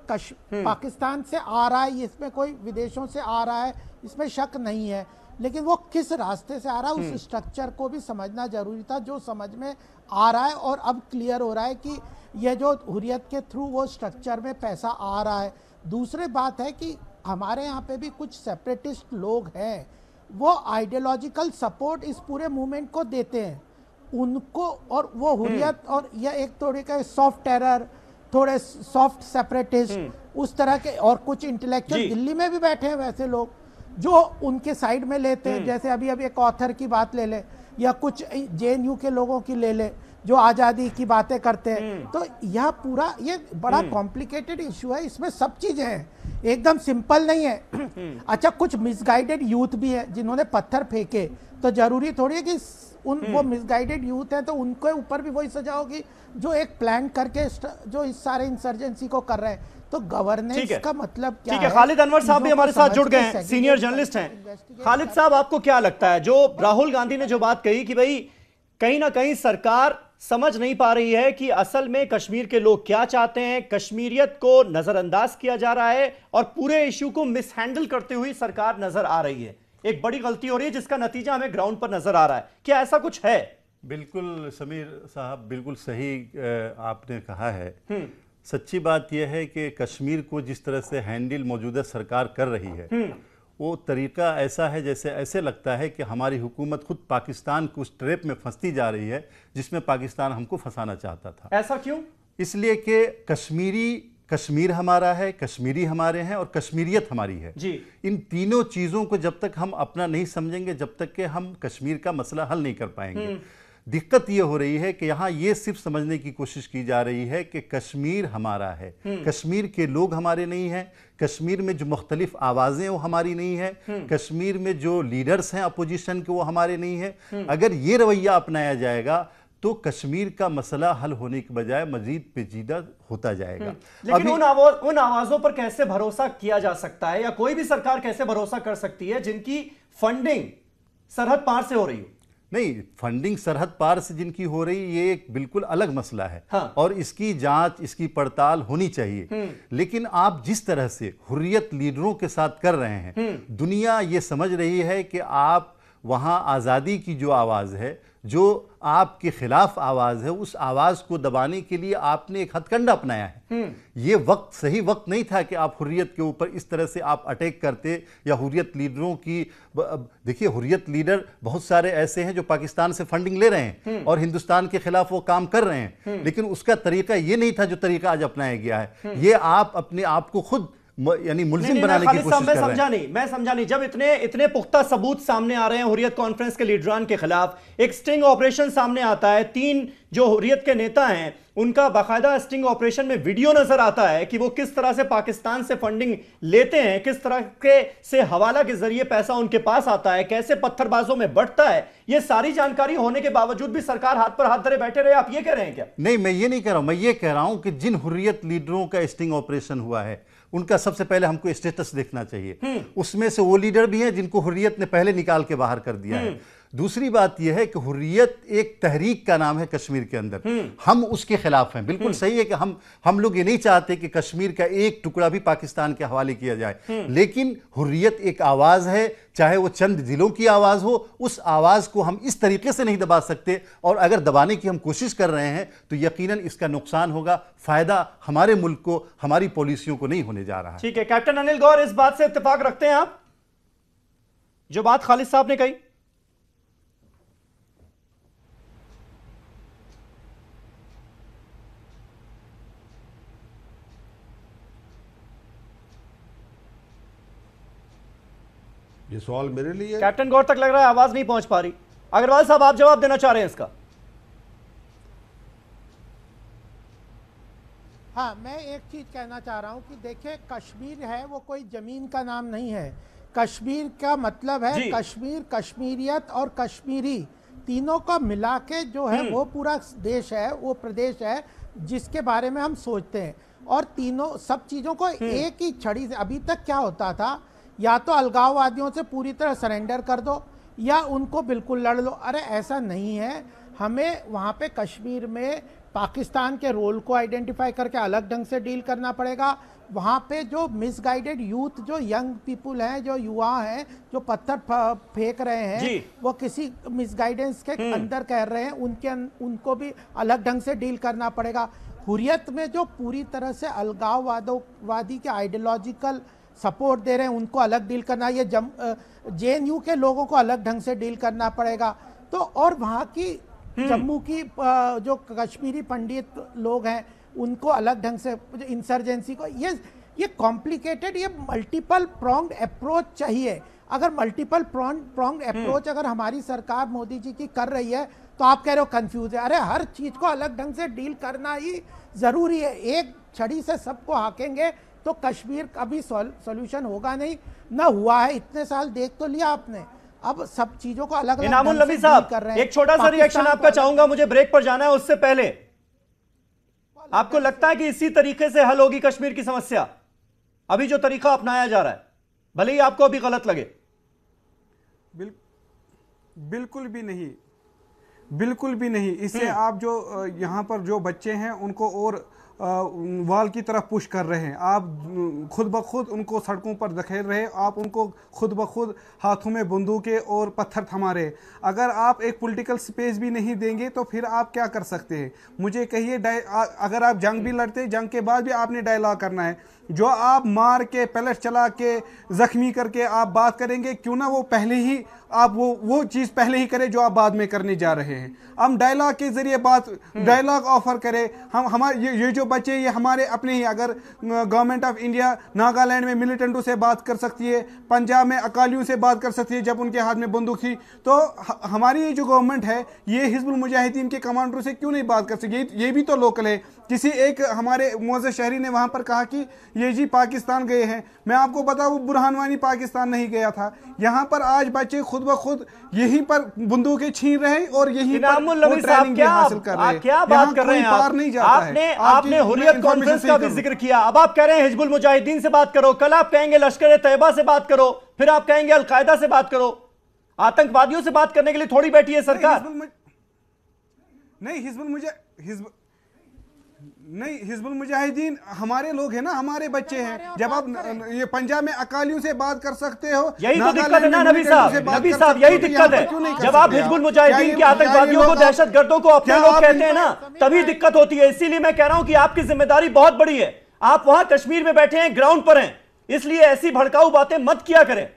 Pakistan से आ रहा है, इसमें कोई विदेशों से आ रहा है, इसमें शक नहीं है, लेकिन वो किस रास्ते से आ रहा है उस स्ट्रक्चर को भी समझना जरूरी था, जो समझ में आ रहा है। और अब क्लियर हो रहा है कि ये जो हुर्रियत के थ्रू वो स्ट्रक्चर में पैसा आ रहा है। दूसरी बात है कि हमारे यहाँ पे भी कुछ सेपरेटिस्ट लोग हैं, वो आइडियोलॉजिकल सपोर्ट इस पूरे मूवमेंट को देते हैं। उनको, और वो हुर्रियत और या एक थोड़े का सॉफ्ट टेरर, थोड़े सॉफ्ट सेपरेटिस्ट उस तरह के, और कुछ इंटेलेक्चुअल दिल्ली में भी बैठे हैं वैसे लोग जो उनके साइड में लेते हैं, जैसे अभी एक ऑथर की बात ले ले या कुछ जेएनयू के लोगों की ले ले जो आजादी की बातें करते हैं। तो यह पूरा ये बड़ा कॉम्प्लिकेटेड इशू है, इसमें सब चीजें हैं, एकदम सिंपल नहीं है। अच्छा, कुछ मिसगाइडेड यूथ भी है जिन्होंने पत्थर फेंके, तो जरूरी थोड़ी है कि वो मिसगाइडेड यूथ है तो उनके ऊपर भी वही सजा होगी जो एक प्लान करके जो इस सारे इंसर्जेंसी को कर रहे हैं। तो गवर्नेंस का मतलब क्या है? ठीक है, खालिद अनवर साहब भी हमारे साथ जुड़ गए हैं, सीनियर जर्नलिस्ट हैं। खालिद साहब, आपको क्या लगता है जो राहुल गांधी ने जो बात कही कि भाई कहीं ना कहीं सरकार समझ नहीं पा रही है कि असल में कश्मीर के लोग क्या चाहते हैं, कश्मीरियत को नजरअंदाज किया जा रहा है और पूरे इश्यू को मिसहैंडल करते हुए सरकार नजर आ रही है, एक बड़ी गलती हो रही है जिसका नतीजा हमें ग्राउंड पर नजर आ रहा है, क्या ऐसा कुछ है? बिल्कुल समीर साहब, बिल्कुल सही आपने कहा है। सच्ची बात यह है कि कश्मीर को जिस तरह से हैंडल मौजूदा सरकार कर रही है वो तरीका ऐसा है जैसे ऐसे लगता है कि हमारी हुकूमत खुद पाकिस्तान को उस ट्रैप में फंसती जा रही है जिसमें पाकिस्तान हमको फंसाना चाहता था। ऐसा क्यों? इसलिए कि कश्मीर हमारा है, कश्मीरी हमारे हैं और कश्मीरियत हमारी है जी। इन तीनों चीज़ों को जब तक हम अपना नहीं समझेंगे, जब तक कि हम कश्मीर का मसला हल नहीं कर पाएंगे। दिक्कत ये हो रही है कि यहाँ ये सिर्फ समझने की कोशिश की जा रही है कि कश्मीर हमारा है, कश्मीर के लोग हमारे नहीं हैं, कश्मीर में जो मुख्तलिफ आवाज़ें वो हमारी नहीं है, कश्मीर में जो लीडर्स हैं अपोजिशन के वो हमारे नहीं है। अगर ये रवैया अपनाया जाएगा तो कश्मीर का मसला हल होने के बजाय मजीद पेचीदा होता जाएगा। लेकिन उन आवाज़ों पर कैसे भरोसा किया जा सकता है, या कोई भी सरकार कैसे भरोसा कर सकती है जिनकी फंडिंग सरहद पार से हो रही हो? नहीं, फंडिंग सरहद पार से जिनकी हो रही ये एक बिल्कुल अलग मसला है। हाँ। और इसकी जांच, इसकी पड़ताल होनी चाहिए। लेकिन आप जिस तरह से हुर्रियत लीडरों के साथ कर रहे हैं, दुनिया ये समझ रही है कि आप वहां आज़ादी की जो आवाज़ है, जो आपके खिलाफ आवाज़ है, उस आवाज़ को दबाने के लिए आपने एक हथकंडा अपनाया है। ये वक्त सही वक्त नहीं था कि आप हुर्रियत के ऊपर इस तरह से आप अटैक करते या हुर्रियत लीडरों की। देखिए, हुर्रियत लीडर बहुत सारे ऐसे हैं जो पाकिस्तान से फंडिंग ले रहे हैं और हिंदुस्तान के खिलाफ वो काम कर रहे हैं, लेकिन उसका तरीका ये नहीं था जो तरीका आज अपनाया गया है। ये आप अपने आप को खुद यानी मुल्जिम बनाने की कोशिश कर रहे हैं। मैं समझा नहीं, जब इतने पुख्ता सबूत सामने आ रहे हैं हुर्रियत कॉन्फ्रेंस के लीडरान के खिलाफ, एक स्टिंग ऑपरेशन सामने आता है, 3 जो हुर्रियत के नेता हैं उनका बाकायदा स्टिंग ऑपरेशन में वीडियो नजर आता है कि वो किस तरह से पाकिस्तान से फंडिंग लेते हैं, किस तरह के से हवाला के जरिए पैसा उनके पास आता है, कैसे पत्थरबाजों में बढ़ता है। ये सारी जानकारी होने के बावजूद भी सरकार हाथ पर हाथ धरे बैठे रहे, आप ये कह रहे हैं क्या? नहीं, मैं ये नहीं कह रहा हूं। मैं ये कह रहा हूं कि जिन हुर्रियत लीडरों का स्टिंग ऑपरेशन हुआ है उनका सबसे पहले हमको स्टेटस देखना चाहिए। उसमें से वो लीडर भी हैं जिनको हुर्रियत ने पहले निकाल के बाहर कर दिया है। दूसरी बात यह है कि हुर्रियत एक तहरीक का नाम है कश्मीर के अंदर, हम उसके खिलाफ हैं। बिल्कुल सही है कि हम लोग ये नहीं चाहते कि कश्मीर का एक टुकड़ा भी पाकिस्तान के हवाले किया जाए, लेकिन हुर्रियत एक आवाज है, चाहे वो चंद जिलों की आवाज हो, उस आवाज को हम इस तरीके से नहीं दबा सकते। और अगर दबाने की हम कोशिश कर रहे हैं तो यकीनन इसका नुकसान होगा, फायदा हमारे मुल्क को, हमारी पॉलिसियों को नहीं होने जा रहा। ठीक है, कैप्टन अनिल गौर, इस बात से इत्तेफाक रखते हैं आप जो बात खालिद साहब ने कही? ये सवाल मेरे लिए कैप्टन गौर तक लग रहा है आवाज नहीं पहुंच पा रही। अग्रवाल साहब, आप जवाब देना चाह रहे हैं इसका? हाँ, मैं एक चीज कहना चाह रहा हूं कि देखिए, कश्मीर है वो कोई जमीन का नाम नहीं है। कश्मीर का मतलब है कश्मीर, कश्मीरियत और कश्मीरी तीनों को मिला के जो है वो पूरा देश है, वो प्रदेश है जिसके बारे में हम सोचते हैं। और तीनों सब चीजों को एक ही छड़ी से, अभी तक क्या होता था, या तो अलगाववादियों से पूरी तरह सरेंडर कर दो या उनको बिल्कुल लड़ लो। अरे ऐसा नहीं है, हमें वहाँ पे कश्मीर में पाकिस्तान के रोल को आइडेंटिफाई करके अलग ढंग से डील करना पड़ेगा। वहाँ पे जो मिसगाइडेड यूथ, जो यंग पीपुल हैं, जो युवा हैं, जो पत्थर फेंक रहे हैं, वो किसी मिसगाइडेंस के अंदर कह रहे हैं, उनको भी अलग ढंग से डील करना पड़ेगा। हुर्रियत में जो पूरी तरह से अलगाववादी के आइडियोलॉजिकल सपोर्ट दे रहे हैं, उनको अलग डील करना, ये जेएनयू के लोगों को अलग ढंग से डील करना पड़ेगा। तो और वहाँ की जम्मू की जो कश्मीरी पंडित लोग हैं उनको अलग ढंग से, इंसर्जेंसी को, ये कॉम्प्लिकेटेड, ये मल्टीपल प्रोंग्ड अप्रोच चाहिए। अगर मल्टीपल प्रोंग्ड अप्रोच अगर हमारी सरकार मोदी जी की कर रही है तो आप कह रहे हो कंफ्यूज है। अरे हर चीज को अलग ढंग से डील करना ही जरूरी है। एक छड़ी से सबको हाकेंगे तो कश्मीर कभी सॉल्यूशन होगा नहीं, ना हुआ है। इतने साल देख तो लिया आपने, अब सब चीजों को अलग अलग इनामुल नबी साहब, एक छोटा सा रिएक्शन आपका चाहूंगा, मुझे ब्रेक पर जाना है। उससे पहले आपको लगता है कि इसी तरीके से हल होगी कश्मीर की समस्या? अभी जो तरीका अपनाया जा रहा है, भले ही आपको अभी गलत लगे। बिल्कुल भी नहीं, बिल्कुल भी नहीं। इससे आप जो यहाँ पर जो बच्चे हैं उनको और वाल की तरफ पुश कर रहे हैं। आप खुद ब खुद उनको सड़कों पर धकेल रहे हैं, आप उनको खुद ब खुद हाथों में बंदूकें और पत्थर थमा रहे हैं। अगर आप एक पॉलिटिकल स्पेस भी नहीं देंगे तो फिर आप क्या कर सकते हैं? मुझे कहिए, अगर आप जंग भी लड़ते, जंग के बाद भी आपने डायलॉग करना है। जो आप मार के, पैलेट चला के, जख्मी करके आप बात करेंगे, क्यों ना वो पहले ही आप वो चीज पहले ही करें जो आप बाद में करने जा रहे हैं। हम डायलॉग के जरिए बात, डायलॉग ऑफर करें। हम हमारे ये जो बच्चे, ये हमारे अपने ही, अगर गवर्नमेंट ऑफ इंडिया नागालैंड में मिलिटेंटों से बात कर सकती है, पंजाब में अकालियों से बात कर सकती है जब उनके हाथ में बंदूक थी, तो हमारी ये जो गवर्नमेंट है ये हिजबुल मुजाहिदीन के कमांडरों से क्यों नहीं बात कर सकती? ये भी तो लोकल है। किसी एक हमारे मुअज़्ज़ज़ शहरी ने वहां पर कहा कि ये जी पाकिस्तान गए हैं। मैं आपको बताऊं, वो बुरहान वानी पाकिस्तान नहीं गया था। यहाँ पर आज बच्चे खुद ब खुद यहीं पर बंदूकें छीन रहे हैं और यहीं पर ट्रेनिंग हासिल कर रहे हैं। क्या बात कर रहे हैं आप? नहीं जाता है। आपने हुर्रियत कॉन्फ्रेंस का भी जिक्र किया, अब आप कह रहे हैं हिजबुल मुजाहिदीन से बात करो, कल आप कहेंगे लश्कर तैयबा से बात करो, फिर आप कहेंगे अलकायदा से बात करो। आतंकवादियों से बात करने के लिए थोड़ी बैठी है सरकार। नहीं, हिजबुल मुजाहिदीन हमारे लोग हैं ना, हमारे बच्चे हैं। जब आप ये पंजाब में अकालियों से बात कर सकते हो, यही तो दिक्कत है ना नबी साहब, नबी साहब यही दिक्कत है। जब आप हिजबुल मुजाहिदीन के आतंकवादियों को, दहशतगर्दों को अपने लोग कहते हैं ना, तभी दिक्कत होती है। इसीलिए मैं कह रहा हूं कि आपकी जिम्मेदारी बहुत बड़ी है। आप वहां कश्मीर में बैठे हैं, ग्राउंड पर हैं, इसलिए ऐसी भड़काऊ बातें मत किया करें।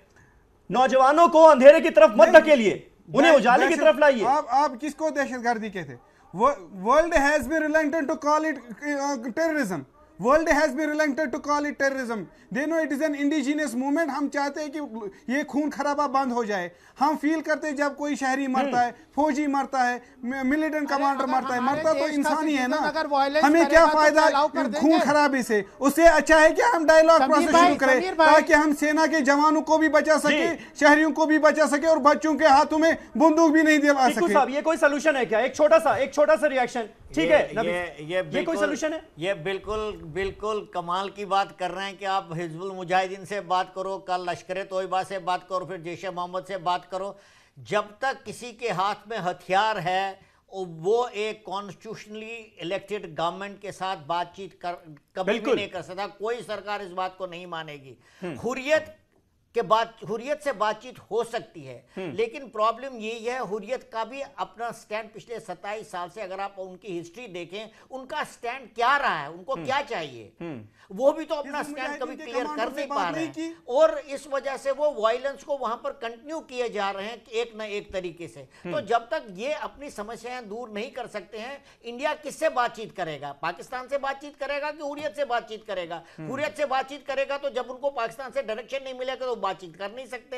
नौजवानों को अंधेरे की तरफ मत धकेलिए, उन्हें उजाले की तरफ लाइए। आप किसको दहशतगर्दी कहते? World has been reluctant to call it terrorism. World has been reluctant to call it terrorism. They know it is an indigenous movement. हम चाहते हैं कि ये खून खराबा बंद हो जाए। हम फील करते हैं जब कोई शहरी मरता है, फौजी मरता है, मिलिटेंट कमांडर मरता है, मरता तो इंसान ही है ना। हमें क्या फायदा खून खराबी से? उससे अच्छा है कि हम डायलॉग प्रोसेस शुरू करें ताकि हम सेना के जवानों को भी बचा सके, शहरियों को भी बचा सके और बच्चों के हाथों में बंदूक भी नहीं दिला सके। ये कोई सोल्यूशन है क्या? एक छोटा सा रिएक्शन, ठीक है? ये कोई सोल्यूशन है? ये बिल्कुल कमाल की बात कर रहे हैं कि आप हिजबुल मुजाहिदीन से बात करो, कल लश्कर तोयबा से बात करो, फिर जैश ए मोहम्मद से बात करो। जब तक किसी के हाथ में हथियार है, वो एक कॉन्स्टिट्यूशनली इलेक्टेड गवर्नमेंट के साथ बातचीत कभी भी नहीं कर सकता। कोई सरकार इस बात को नहीं मानेगी। हुर्रियत से बातचीत हो सकती है, लेकिन प्रॉब्लम यही है, हुर्रियत का भी अपना स्टैंड पिछले 27 साल से अगर आप उनकी हिस्ट्री देखें, उनका स्टैंड क्या रहा है, उनको क्या चाहिए, वो भी तो अपना स्टैंड कभी क्लियर कर नहीं पा रहे हैं। और इस वजह से वो वायलेंस को वहां पर कंटिन्यू किए जा रहे हैं एक न एक तरीके से। तो जब तक ये अपनी समस्याएं दूर नहीं कर सकते हैं, इंडिया किससे बातचीत करेगा? पाकिस्तान से बातचीत करेगा कि हुर्रियत से बातचीत करेगा? हुर्रियत से बातचीत करेगा तो जब उनको पाकिस्तान से डायरेक्शन नहीं मिलेगा तो बातचीत कर नहीं सकते।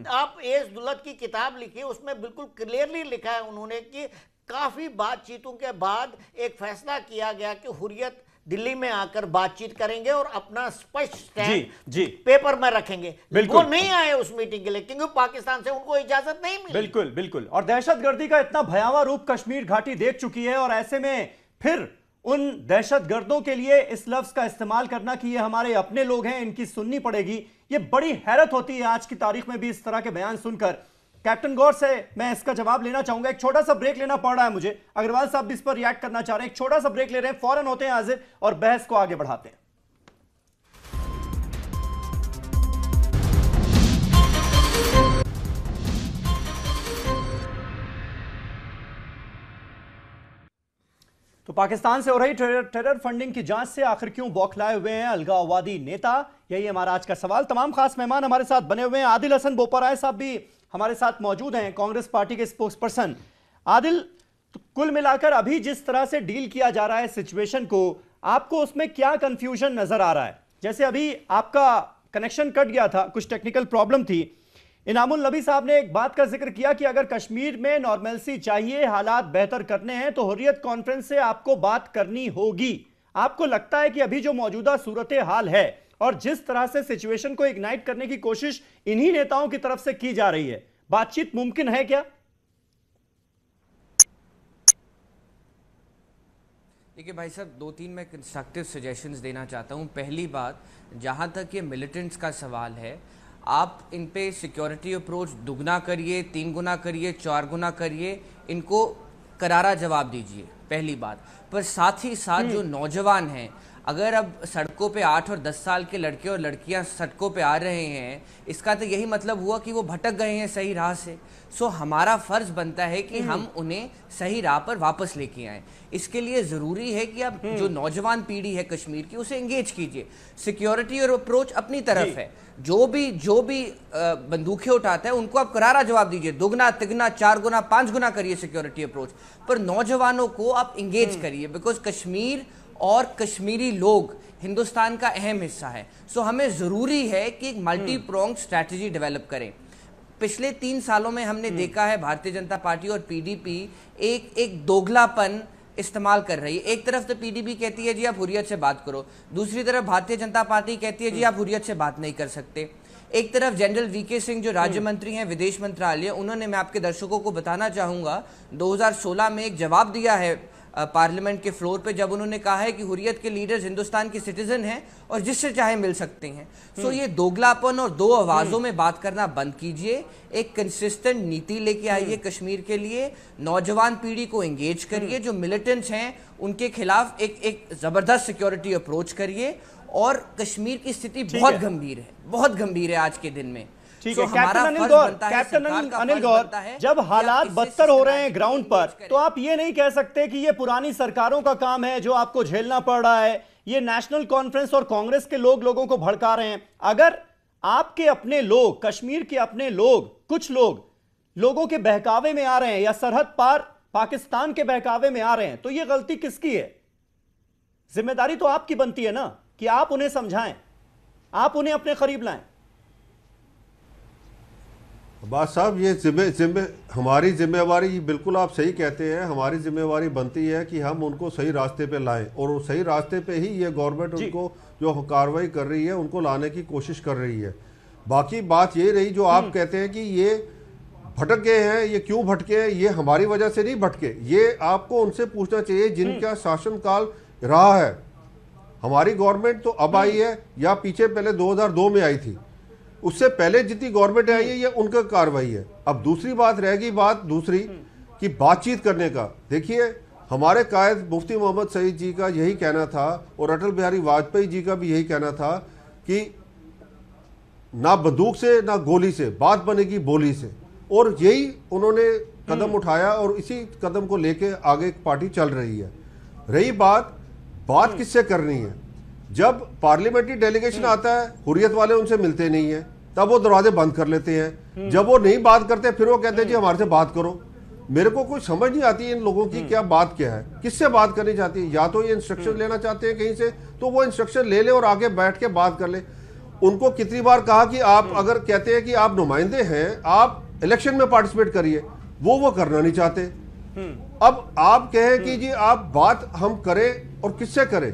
आप एस दुलत की किताब लिखी, उसमें बिल्कुल क्लियरली लिखा है उन्होंने कि काफी बातचीतों के बाद एक फैसला किया गया कि हुर्रियत दिल्ली में आकर बातचीत करेंगे और अपना स्पष्ट स्टैंड पेपर में रखेंगे। वो नहीं आए उस मीटिंग के लिए क्योंकि पाकिस्तान से उनको इजाजत नहीं मिली। बिल्कुल। और दहशतगर्दी का इतना भयावह रूप कश्मीर घाटी देख चुकी है, और ऐसे में फिर उन दहशतगर्दों के लिए इस लफ्ज का इस्तेमाल करना कि ये हमारे अपने लोग हैं, इनकी सुननी पड़ेगी, ये बड़ी हैरत होती है आज की तारीख में भी इस तरह के बयान सुनकर। कैप्टन गौर से मैं इसका जवाब लेना चाहूंगा। एक छोटा सा ब्रेक लेना पड़ रहा है मुझे, अग्रवाल साहब भी इस पर रिएक्ट करना चाह रहे हैं। एक छोटा सा ब्रेक ले रहे हैं, फौरन होते हैं हाजिर और बहस को आगे बढ़ाते हैं। तो पाकिस्तान से हो रही टेरर फंडिंग की जांच से आखिर क्यों बौखलाए हुए हैं अलगाववादी नेता, यही हमारा आज का सवाल। तमाम खास मेहमान हमारे साथ बने हुए हैं। आदिल हसन बोपराय साहब भी हमारे साथ मौजूद हैं, कांग्रेस पार्टी के स्पोक्स पर्सन। आदिल, तो कुल मिलाकर अभी जिस तरह से डील किया जा रहा है सिचुएशन को, आपको उसमें क्या कंफ्यूजन नजर आ रहा है? जैसे अभी आपका कनेक्शन कट गया था, कुछ टेक्निकल प्रॉब्लम थी। इनामुल नबी साहब ने एक बात का जिक्र किया कि अगर कश्मीर में नॉर्मलसी चाहिए, हालात बेहतर करने हैं, तो हुर्रियत कॉन्फ्रेंस से आपको बात करनी होगी। आपको लगता है कि अभी जो मौजूदा सूरत हाल है और जिस तरह से सिचुएशन को इग्नाइट करने की कोशिश इन्हीं नेताओं की तरफ से की जा रही है, बातचीत मुमकिन है क्या? देखिए भाई साहब, 2-3 मैं कंस्ट्रक्टिव सजेशंस देना चाहता हूं। पहली बात, जहां तक ये मिलिटेंट्स का सवाल है, आप इन पे सिक्योरिटी अप्रोच दुगना करिए, 3 गुना करिए, 4 गुना करिए, इनको करारा जवाब दीजिए, पहली बात। पर साथ ही साथ जो नौजवान हैं, अगर अब सड़कों पे 8 और 10 साल के लड़के और लड़कियां सड़कों पे आ रहे हैं, इसका तो यही मतलब हुआ कि वो भटक गए हैं सही राह से। सो हमारा फर्ज बनता है कि हम उन्हें सही राह पर वापस लेके आएं। इसके लिए ज़रूरी है कि आप जो नौजवान पीढ़ी है कश्मीर की, उसे एंगेज कीजिए। सिक्योरिटी और अप्रोच अपनी तरफ है, जो भी बंदूकें उठाता है उनको आप करारा जवाब दीजिए, दुगना, तिगना, 4 गुना, 5 गुना करिए सिक्योरिटी अप्रोच। पर नौजवानों को आप इंगेज करिए, बिकॉज कश्मीर और कश्मीरी लोग हिंदुस्तान का अहम हिस्सा है। सो हमें ज़रूरी है कि एक मल्टी प्रोंग स्ट्रैटेजी डेवलप करें। पिछले 3 सालों में हमने देखा है भारतीय जनता पार्टी और पीडीपी एक दोगलापन इस्तेमाल कर रही है। एक तरफ तो पीडीपी कहती है जी आप हुर्रियत से बात करो, दूसरी तरफ भारतीय जनता पार्टी कहती है जी आप हुर्रियत से बात नहीं कर सकते। एक तरफ जनरल वीके सिंह जो राज्य मंत्री हैं विदेश मंत्रालय, उन्होंने, मैं आपके दर्शकों को बताना चाहूँगा, 2016 में एक जवाब दिया है पार्लियामेंट के फ्लोर पे, जब उन्होंने कहा है कि हुर्रियत के लीडर्स हिंदुस्तान के सिटीजन हैं और जिससे चाहे मिल सकते हैं। सो ये दोगलापन और दो आवाज़ों में बात करना बंद कीजिए, एक कंसिस्टेंट नीति लेके आइए कश्मीर के लिए, नौजवान पीढ़ी को एंगेज करिए, जो मिलिटेंट्स हैं उनके खिलाफ एक ज़बरदस्त सिक्योरिटी अप्रोच करिए। और कश्मीर की स्थिति बहुत गंभीर है, बहुत गंभीर है आज के दिन में। ठीक है कैप्टन अनिल गौर, जब हालात बदतर हो रहे हैं ग्राउंड पर, तो आप ये नहीं कह सकते कि ये पुरानी सरकारों का काम है जो आपको झेलना पड़ रहा है, ये नेशनल कॉन्फ्रेंस और कांग्रेस के लोगों को भड़का रहे हैं। अगर आपके अपने लोग, कश्मीर के अपने लोग, कुछ लोगों के बहकावे में आ रहे हैं या सरहद पार पाकिस्तान के बहकावे में आ रहे हैं, तो ये गलती किसकी है? जिम्मेदारी तो आपकी बनती है ना कि आप उन्हें समझाएं, आप उन्हें अपने करीब लाएं। अब्बास साहब, ये हमारी जिम्मेवारी, बिल्कुल आप सही कहते हैं, हमारी जिम्मेवारी बनती है कि हम उनको सही रास्ते पे लाएं, और सही रास्ते पे ही ये गवर्नमेंट उनको जो कार्रवाई कर रही है उनको लाने की कोशिश कर रही है। बाकी बात ये रही जो आप कहते हैं कि ये भटक गए हैं, ये क्यों भटके हैं, ये हमारी वजह से नहीं भटके, ये आपको उनसे पूछना चाहिए जिनका शासनकाल रहा है। हमारी गवर्नमेंट तो अब आई है या पीछे पहले 2002 में आई थी, उससे पहले जितनी गवर्नमेंट आई है ये उनका कार्रवाई है। अब दूसरी बात रहेगी, बात दूसरी कि बातचीत करने का। देखिए, हमारे कायद मुफ्ती मोहम्मद सईद जी का यही कहना था और अटल बिहारी वाजपेयी जी का भी यही कहना था कि ना बंदूक से ना गोली से, बात बनेगी बोली से, और यही उन्होंने कदम उठाया और इसी कदम को लेके आगे पार्टी चल रही है। रही बात किससे करनी है, जब पार्लियामेंट्री डेलीगेशन आता है हुर्रियत वाले उनसे मिलते नहीं है, तब वो दरवाजे बंद कर लेते हैं। जब वो नहीं बात करते फिर वो कहते हैं जी हमारे से बात करो। मेरे को कुछ समझ नहीं आती इन लोगों की क्या बात क्या है, किससे बात करनी चाहती है। या तो ये इंस्ट्रक्शन लेना चाहते हैं कहीं से, तो वो इंस्ट्रक्शन ले ले और आगे बैठ के बात कर ले। उनको कितनी बार कहा कि आप अगर कहते हैं कि आप नुमाइंदे हैं, आप इलेक्शन में पार्टिसिपेट करिए, वो करना नहीं चाहते। अब आप कहें कि जी आप बात हम करें और किससे करें,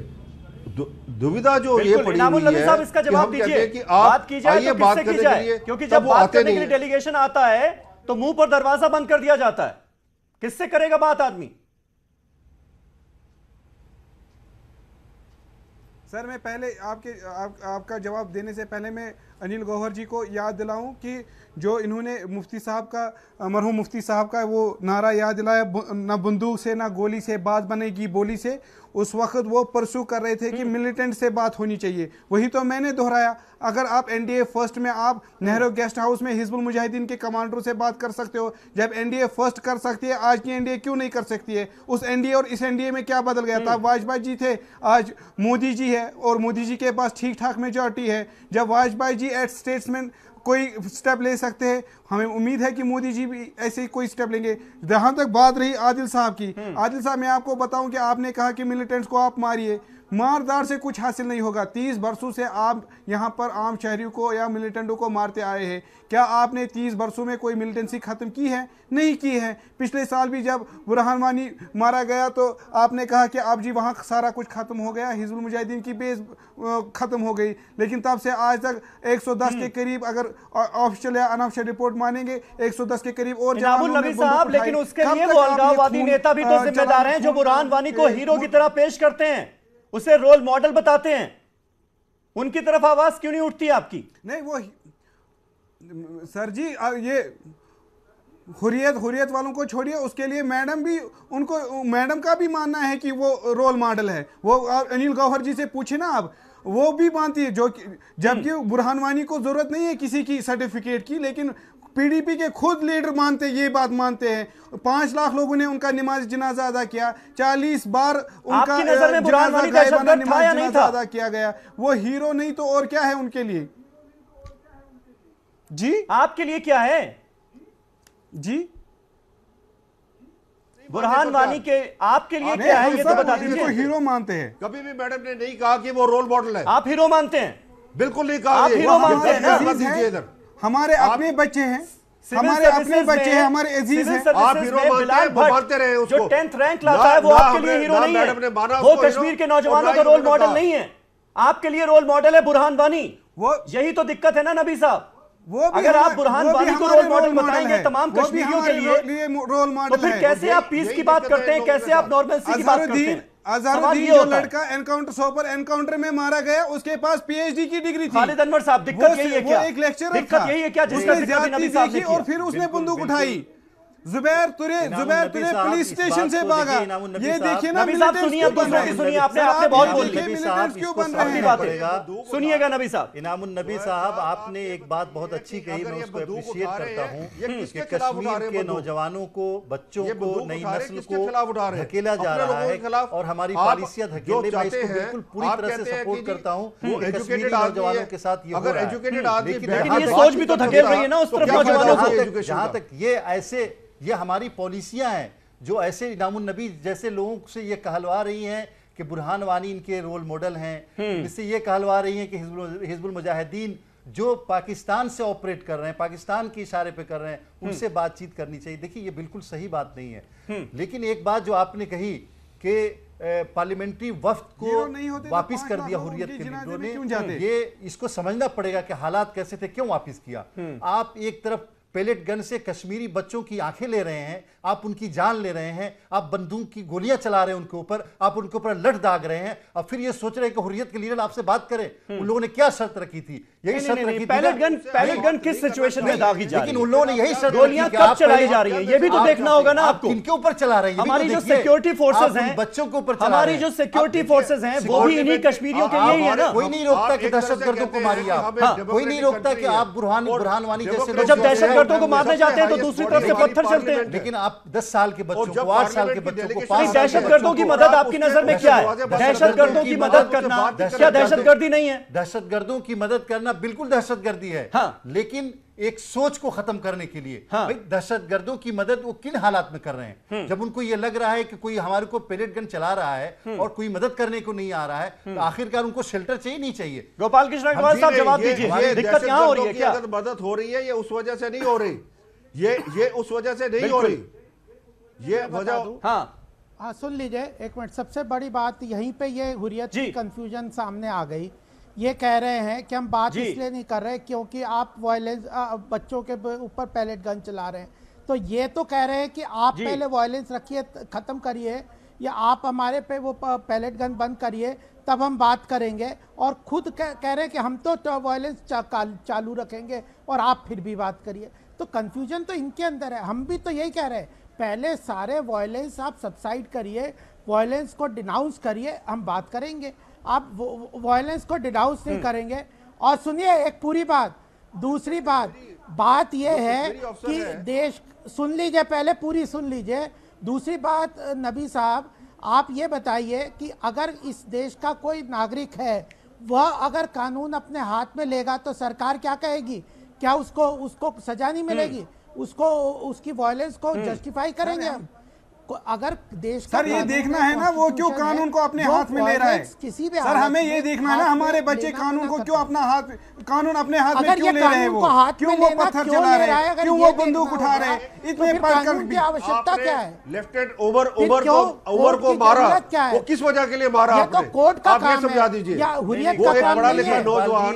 दुविधा जो ये पड़ी हुई है। साहब, इसका जवाब दीजिए कि बात की जाए तो किससे की जाए, क्योंकि जब बात करने के लिए डेलीगेशन आता है तो मुंह पर दरवाजा बंद कर दिया जाता है। किससे करेगा बात आदमी? सर, मैं पहले आपका जवाब देने से पहले मैं अनिल गौहर जी को याद दिलाऊं कि जो इन्होंने मुफ्ती साहब का, मरहूम मुफ्ती साहब का वो नारा याद दिलाया, ना बंदूक से ना गोली से, बात बनेगी बोली से, उस वक्त वो परसू कर रहे थे कि मिलिटेंट से बात होनी चाहिए। वही तो मैंने दोहराया। अगर आप एनडीए फर्स्ट में आप नेहरू गेस्ट हाउस में हिजबुल मुजाहिदीन के कमांडरों से बात कर सकते हो, जब एनडीए फर्स्ट कर सकती है, आज की एनडीए क्यों नहीं कर सकती है? उस एनडीए और इस एनडीए में क्या बदल गया था? वाजपेयी जी थे, आज मोदी जी है और मोदी जी के पास ठीक ठाक मेजॉरिटी है। जब वाजपेयी जी एट स्टेट्समैन कोई स्टेप ले सकते हैं। हमें उम्मीद है कि मोदी जी भी ऐसे ही कोई स्टेप लेंगे। जहां तक बात रही आदिल साहब की, आदिल साहब मैं आपको बताऊं कि आपने कहा कि मिलिटेंट्स को आप मारिए, मारदार से कुछ हासिल नहीं होगा। 30 वर्षों से आप यहाँ पर आम शहरियों को या मिलिटेंटों को मारते आए हैं। क्या आपने 30 वर्षों में कोई मिलिटेंसी खत्म की है? नहीं की है। पिछले साल भी जब बुरहान वानी मारा गया तो आपने कहा कि अब जी वहाँ सारा कुछ खत्म हो गया, हिजबुल मुजाहिदीन की बेस खत्म हो गई, लेकिन तब से आज तक 110 के करीब, अगर ऑफिशियल या अनऑफिशियल रिपोर्ट मानेंगे, 110 के करीब और नबी साहब, लेकिन उसके लिए वो अलगाववादी नेता भी तो जिम्मेदार हैं जो बुरहान वानी को हीरो की तरह पेश करते हैं, उसे रोल मॉडल बताते हैं। उनकी तरफ आवाज क्यों नहीं उठती आपकी? नहीं, वो सर जी ये हुर्रियत वालों को छोड़िए, उसके लिए मैडम भी, उनको मैडम का भी मानना है कि वो रोल मॉडल है। वो अनिल गौहर जी से पूछे ना आप, वो भी मानती है, जो जबकि बुरहान वानी को जरूरत नहीं है किसी की सर्टिफिकेट की, लेकिन पीडीपी के खुद लीडर मानते, ये बात मानते हैं। 5 लाख लोगों ने उनका नमाज जनाजा अदा किया, 40 बार उनका जनाजा अदा किया गया। वो हीरो नहीं तो और क्या है उनके लिए? जी आपके लिए क्या है? जी बुरहान वानी के आपके लिए क्या है, ये तो बता दीजिए। हीरो मानते हैं? कभी भी मैडम ने नहीं कहा कि वो रोल मॉडल है। आप हीरो मानते हैं? बिल्कुल नहीं कहा। आप हीरो मानते हैं? हमारे अपने बच्चे हैं, हमारे अपने बच्चे हैं, हमारे अजीज हैं। आप हीरो मानते रहे उसको। जो 10th रैंक लाता है वो आपके लिए हीरो नहीं है, वो कश्मीर के नौजवानों का रोल मॉडल नहीं है। आपके लिए रोल मॉडल है बुरहान वानी। वो यही तो दिक्कत है ना नबी साहब। वो भी अगर आप बुरहान वानी को रोल मॉडल बताएंगे तमाम कश्मीरियों के लिए रोल मॉडल, तो फिर कैसे आप पीस की बात करते हैं, कैसे आप नॉर्मलसी की बात करते हैं? अजहरुद्दीन जो लड़का एनकाउंटर में मारा गया, उसके पास पीएचडी की डिग्री थी। खालिद अनवर साहब, दिक्कत यही है क्या? एक लेक्चरर था, दिक्कत यही है क्या जिसका जिक्र नबी साहब ने किया? और फिर उसने बंदूक उठाई। जुबैर तुरे पुलिस स्टेशन से भागा। ये देखिए ना, नबी साहब सुनिए, दूसरों की सुनिए। आपने बहुत बोल दिया। क्यों बन रहे हैं? सुनिएगा नबी साहब। इनामुन नबी साहब, आपने एक बात बहुत अच्छी कही, मैं उसको अप्रिशिएट करता हूँ कि कश्मीर के नौजवानों को, बच्चों को, नई नस्ल को धकेला जा रहा है और हमारी पॉलिसियां धकेल रही है। मैं इसको बिल्कुल पूरी तरह से सपोर्ट करता हूँ कि कश्मीरी नौजवानों के साथ ये हो रहा है, लेकिन ये सोच भी तो धकेल रही है ना उस तरफ नौजवानों को। जहां तक ये हमारी पॉलिसियां हैं जो ऐसे इनामुन नबी जैसे लोगों से ये कहलवा रही हैं कि बुरहान वानी इनके रोल मॉडल हैं, इससे ये कहलवा रही हैं कि हिजबुल मुजाहिदीन जो पाकिस्तान से ऑपरेट कर रहे हैं, पाकिस्तान के इशारे पे कर रहे हैं, उनसे बातचीत करनी चाहिए। देखिए ये बिल्कुल सही बात नहीं है, लेकिन एक बात जो आपने कही कि पार्लियामेंट्री वफ्द को वापिस कर दिया हुर्रियत के लीडरों ने, ये इसको समझना पड़ेगा कि हालात कैसे थे, क्यों वापिस किया। आप एक तरफ पेलेट गन से कश्मीरी बच्चों की आंखें ले रहे हैं, आप उनकी जान ले रहे हैं, आप बंदूक की गोलियां चला रहे हैं उनके ऊपर, आप उनके ऊपर लठ दाग रहे हैं, और फिर ये सोच रहे हैं कि हुर्रियत के लीडर आपसे बात करें। उन लोगों ने क्या शर्त रखी थी? यही शर्त रखी थी। पैलेट गन किस सिचुएशन में दागी जा रही है? लेकिन उन लोगों ने यही शर्त, गोलियां कब चलाई जा रही है ये भी तो देखना होगा ना आपको। इनके ऊपर चला रहे हैं, हमारी जो सिक्योरिटी फोर्सेज हैं, बच्चों के ऊपर, हमारी जो सिक्योरिटी फोर्सेज हैं वो भी इन्हीं कश्मीरियों के यही है ना। कोई नहीं रोकता कि दहशतगर्दों को मारिए आप, कोई नहीं रोकता कि आप बुरहान वानी जैसे लोग जब दहशतगर्दों को मारने जाते हैं तो दूसरी तरफ से पत्थर चलते हैं। लेकिन आप 10 साल के बच्चों को, 8 साल के बच्चों को, दहशतगर्दों की मदद आपकी नजर में क्या है? दहशतगर्दों की मदद करना क्या दहशतगर्दी नहीं है? दहशतगर्दों की मदद करना बिल्कुल दहशतगर्दी है, लेकिन एक सोच को खत्म करने के लिए। भाई दहशतगर्दों की मदद वो किन हालात में कर रहे हैं? जब उनको ये लग रहा है कि कोई हमारे को पेलेट गन चला रहा है और कोई मदद करने को नहीं आ रहा है, तो आखिरकार उनको शेल्टर चाहिए नहीं चाहिए? गोपाल कृष्ण अग्रवाल साहब जवाब दीजिए, दिक्कत यहाँ हो रही है क्या? मदद हो रही है, ये उस वजह से नहीं हो रही, ये उस वजह से नहीं हो रही, ये वजह। हाँ सुन लीजिए एक मिनट। सबसे बड़ी बात यहीं पे ये हुर्रियत की कंफ्यूजन सामने आ गई। ये कह रहे हैं कि हम बात इसलिए नहीं कर रहे क्योंकि आप वायलेंस, बच्चों के ऊपर पैलेट गन चला रहे हैं। तो ये तो कह रहे हैं कि आप पहले वायलेंस रखिए, खत्म करिए, या आप हमारे पे वो पैलेट गन बंद करिए, तब हम बात करेंगे। और खुद कह रहे हैं कि हम तो वायलेंस चालू रखेंगे और आप फिर भी बात करिए। तो कंफ्यूजन तो इनके अंदर है। हम भी तो यही कह रहे हैं, पहले सारे वायलेंस आप सबसाइड करिए, वायलेंस को डिनाउंस करिए, हम बात करेंगे। आप वायलेंस को डिनाउंस नहीं करेंगे। और सुनिए एक पूरी बात, दूसरी बात यह है कि देश, सुन लीजिए पहले पूरी सुन लीजिए। दूसरी बात नबी साहब, आप ये बताइए कि अगर इस देश का कोई नागरिक है, वह अगर कानून अपने हाथ में लेगा तो सरकार क्या कहेगी क्या उसको सजा नहीं मिलेगी? उसको उसकी वायलेंस को जस्टिफाई करेंगे हम? अगर देश सर ये देखना है ना वो क्यों कानून को अपने हाथ में ले रहा है। किसी भी सर हमें ये देखना है ना हमारे बच्चे कानून को क्यों कानून अपने हाथ में क्यों ले रहे हैं, वो क्यों वो पत्थर चला रहे हैं, क्यों वो बंदूक उठा रहे हैं, इतने कानून की आवश्यकता क्या है? लेफ्टिनेंट उमर को मारा, वो किस वजह के लिए मारा आपने? कोर्ट का आप ये समझा दीजिए। वो एक पढ़ा लिखा नौजवान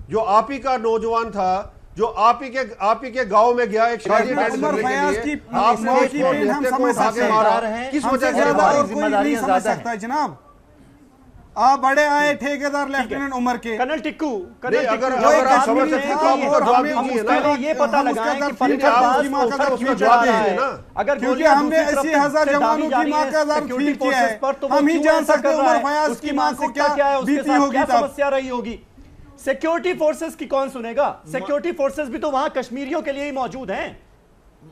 जो आप ही का नौजवान था, जो आप ही के गांव में गया एक शादी अटेंड करने के लिए, हम समझ सकते हैं किस वजह से नहीं समझ सकता जनाब। आप बड़े आए ठेकेदार लेफ्टिनेंट उमर के। कर्नल टिक्कू, अगर आप समझ सकते हैं तो आप जवाब दीजिए ना। ये पता लगाएं कि अगर क्योंकि हमने 80,000 जवानों की मां का दर्द फील किया है, हम ही जान सकते हैं उमर फयाज की मां को क्या बीती होगी, समस्या रही होगी। सिक्योरिटी फोर्सेस की कौन सुनेगा? सिक्योरिटी फोर्सेस भी तो वहां कश्मीरियों के लिए ही मौजूद हैं।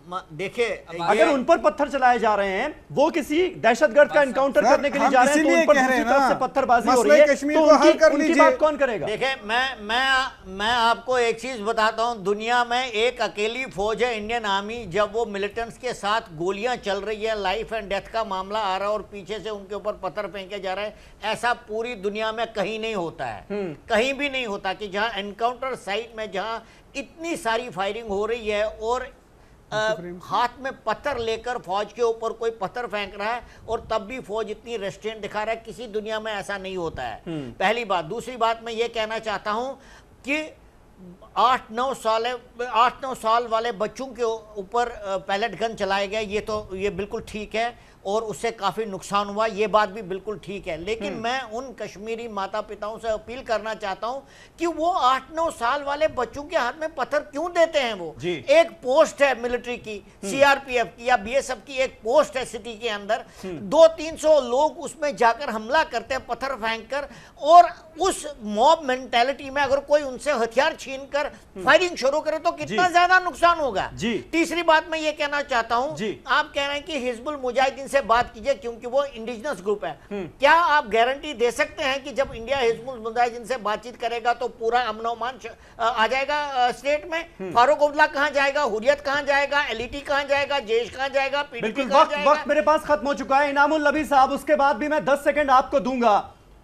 देखिए अगर उन पर पत्थर चलाए जा रहे हैं, वो किसी दहशतगर्द का एनकाउंटर करने के लिए जा रहे हैं, तो उन पर दूसरी तरफ से पत्थरबाजी हो रही है, तो उनकी बात कौन करेगा? देखिए मैं आपको एक चीज बताता हूं, दुनिया में एक अकेली फौज है इंडियन आर्मी, जब वो मिलिटेंट्स के साथ गोलियां चल रही है, लाइफ एंड डेथ का मामला आ रहा है और पीछे से उनके ऊपर पत्थर फेंके जा रहे हैं, ऐसा पूरी दुनिया में कहीं नहीं होता है, कहीं भी नहीं होता कि जहां एनकाउंटर साइट में जहां इतनी सारी फायरिंग हो रही है और हाथ में पत्थर लेकर फौज के ऊपर कोई पत्थर फेंक रहा है और तब भी फौज इतनी रेस्ट्रेंट दिखा रहा है, किसी दुनिया में ऐसा नहीं होता है। पहली बात। दूसरी बात मैं ये कहना चाहता हूं कि 8-9 साल वाले बच्चों के ऊपर पैलेट गन चलाए गए, ये बिल्कुल ठीक है और उससे काफी नुकसान हुआ, ये बात भी बिल्कुल ठीक है। लेकिन मैं उन कश्मीरी माता पिताओं से अपील करना चाहता हूं कि वो 8-9 साल वाले बच्चों के हाथ में पत्थर क्यों देते हैं? वो एक पोस्ट है मिलिट्री की, सीआरपीएफ की या बीएसएफ की एक पोस्ट है सिटी के अंदर, 200-300 लोग उसमें जाकर हमला करते हैं पत्थर फेंक कर, और उस मॉब मेंटालिटी में अगर कोई उनसे हथियार छीनकर फायरिंग शुरू करे तो कितना ज्यादा नुकसान होगा। तीसरी बात मैं ये कहना चाहता हूं, आप कह रहे हैं कि हिजबुल मुजाहिदीन से बात कीजिए क्योंकि वो इंडिजिनस ग्रुप है, क्या आप गारंटी दे सकते हैं कि जब इंडिया हिजबुल मुजाहिदीन से बातचीत करेगा तो पूरा अमन अमान आ जाएगा स्टेट में? फारूक अब्दुल्ला कहां जाएगा, हुर्रियत कहां जाएगा, एलईटी कहां जाएगा, जैश कहां जाएगा, पीडीपी कहां जाएगा? वक्त मेरे पास खत्म हो चुका है इनामुल नबी साहब, उसके बाद भी मैं 10 सेकंड आपको दूंगा।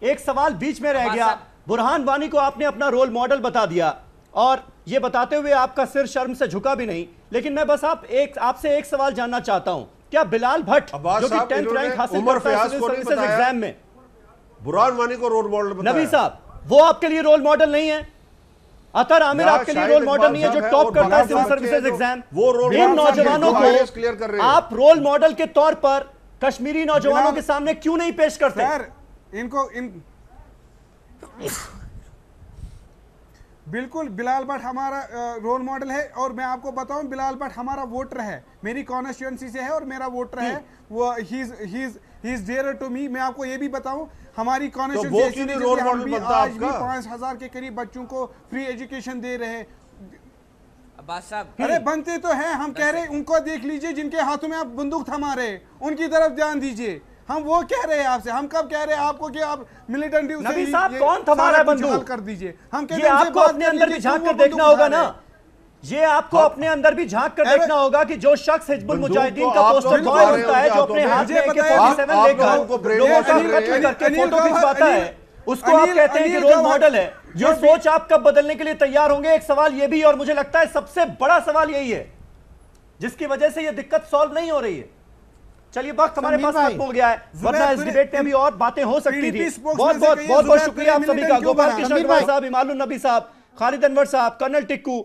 एक सवाल बीच में रह गया, बुरहान वानी को आपने अपना रोल मॉडल बता दिया और ये बताते हुए आपका सिर शर्म से झुका भी नहीं, लेकिन मैं बस आपसे एक सवाल जानना चाहता हूं, क्या बिलाल भट्ट जो कि 10th रैंक हासिल करता है सिविल सर्विसेज एग्जाम में, बुरहान वानी को रोल मॉडल बताया? नबी साहब वो आपके लिए रोल मॉडल नहीं है? अतर आमिर आपके लिए रोल मॉडल नहीं है जो टॉप करता है सिविल सर्विसेज एग्जाम? इन नौजवानों को आप रोल मॉडल के तौर पर कश्मीरी नौजवानों के सामने क्यों नहीं पेश करते? बिल्कुल बिलाल भट्ट हमारा रोल मॉडल है और मैं आपको बताऊं बिलाल भट्ट हमारा वोटर है, मेरी कॉन्स्टिट्यूएंसी से है और मेरा वोटर है, वो he is dear to me. मैं आपको ये भी बताऊं हमारी कॉन्स्टिट्यूएंसी आज भी 5,000 के करीब बच्चों को फ्री एजुकेशन दे रहे हैं। अरे बनते तो हैं, हम कह रहे उनको देख लीजिए जिनके हाथों में आप बंदूक थमा रहे, उनकी तरफ ध्यान दीजिए। हम वो कह रहे हैं आपसे, हम कब कह रहे हैं आपको कि आप मिलिटेंट नबी साहब कौन थमा रहा है बंदूक कर दीजिए? हम ये आपको अपने अंदर भी झांक कर देखना होगा ना, ये आपको अपने अंदर भी झांक कर देखना होगा कि जो शख्स हिजबुल मुजाहिदीन का पोस्टर बॉय होता है, जो अपने हाथ में AK-47 लेकर लोगों का कत्ल करके फोटो खिंचवाता है, उसको आप कहते हैं कि रोल मॉडल है। ये सोच आप कब बदलने के लिए तैयार होंगे? एक सवाल ये भी, और मुझे लगता है सबसे बड़ा सवाल यही है जिसकी वजह से ये दिक्कत सॉल्व नहीं हो रही है। चलिए वक्त हमारे पास खत्म हो गया है, वरना इस डिबेट में अभी और बातें हो सकती थी। बहुत शुक्रिया आप सभी का, गोपाल कृष्ण अग्रवाल साहब, इमामुल नबी साहब, खालिद अनवर साहब, कर्नल टिक्कू,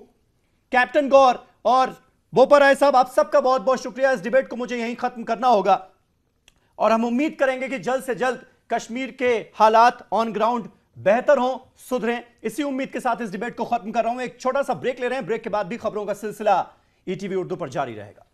कैप्टन गौर और बोपर राय साहब, आप सबका बहुत बहुत शुक्रिया। इस डिबेट को मुझे यहीं खत्म करना होगा और हम उम्मीद करेंगे कि जल्द से जल्द कश्मीर के हालात ऑन ग्राउंड बेहतर हों, सुधरें। इसी उम्मीद के साथ इस डिबेट को खत्म कर रहा हूं। एक छोटा सा ब्रेक ले रहे हैं, ब्रेक के बाद भी खबरों का सिलसिला ईटीवी उर्दू पर जारी रहेगा।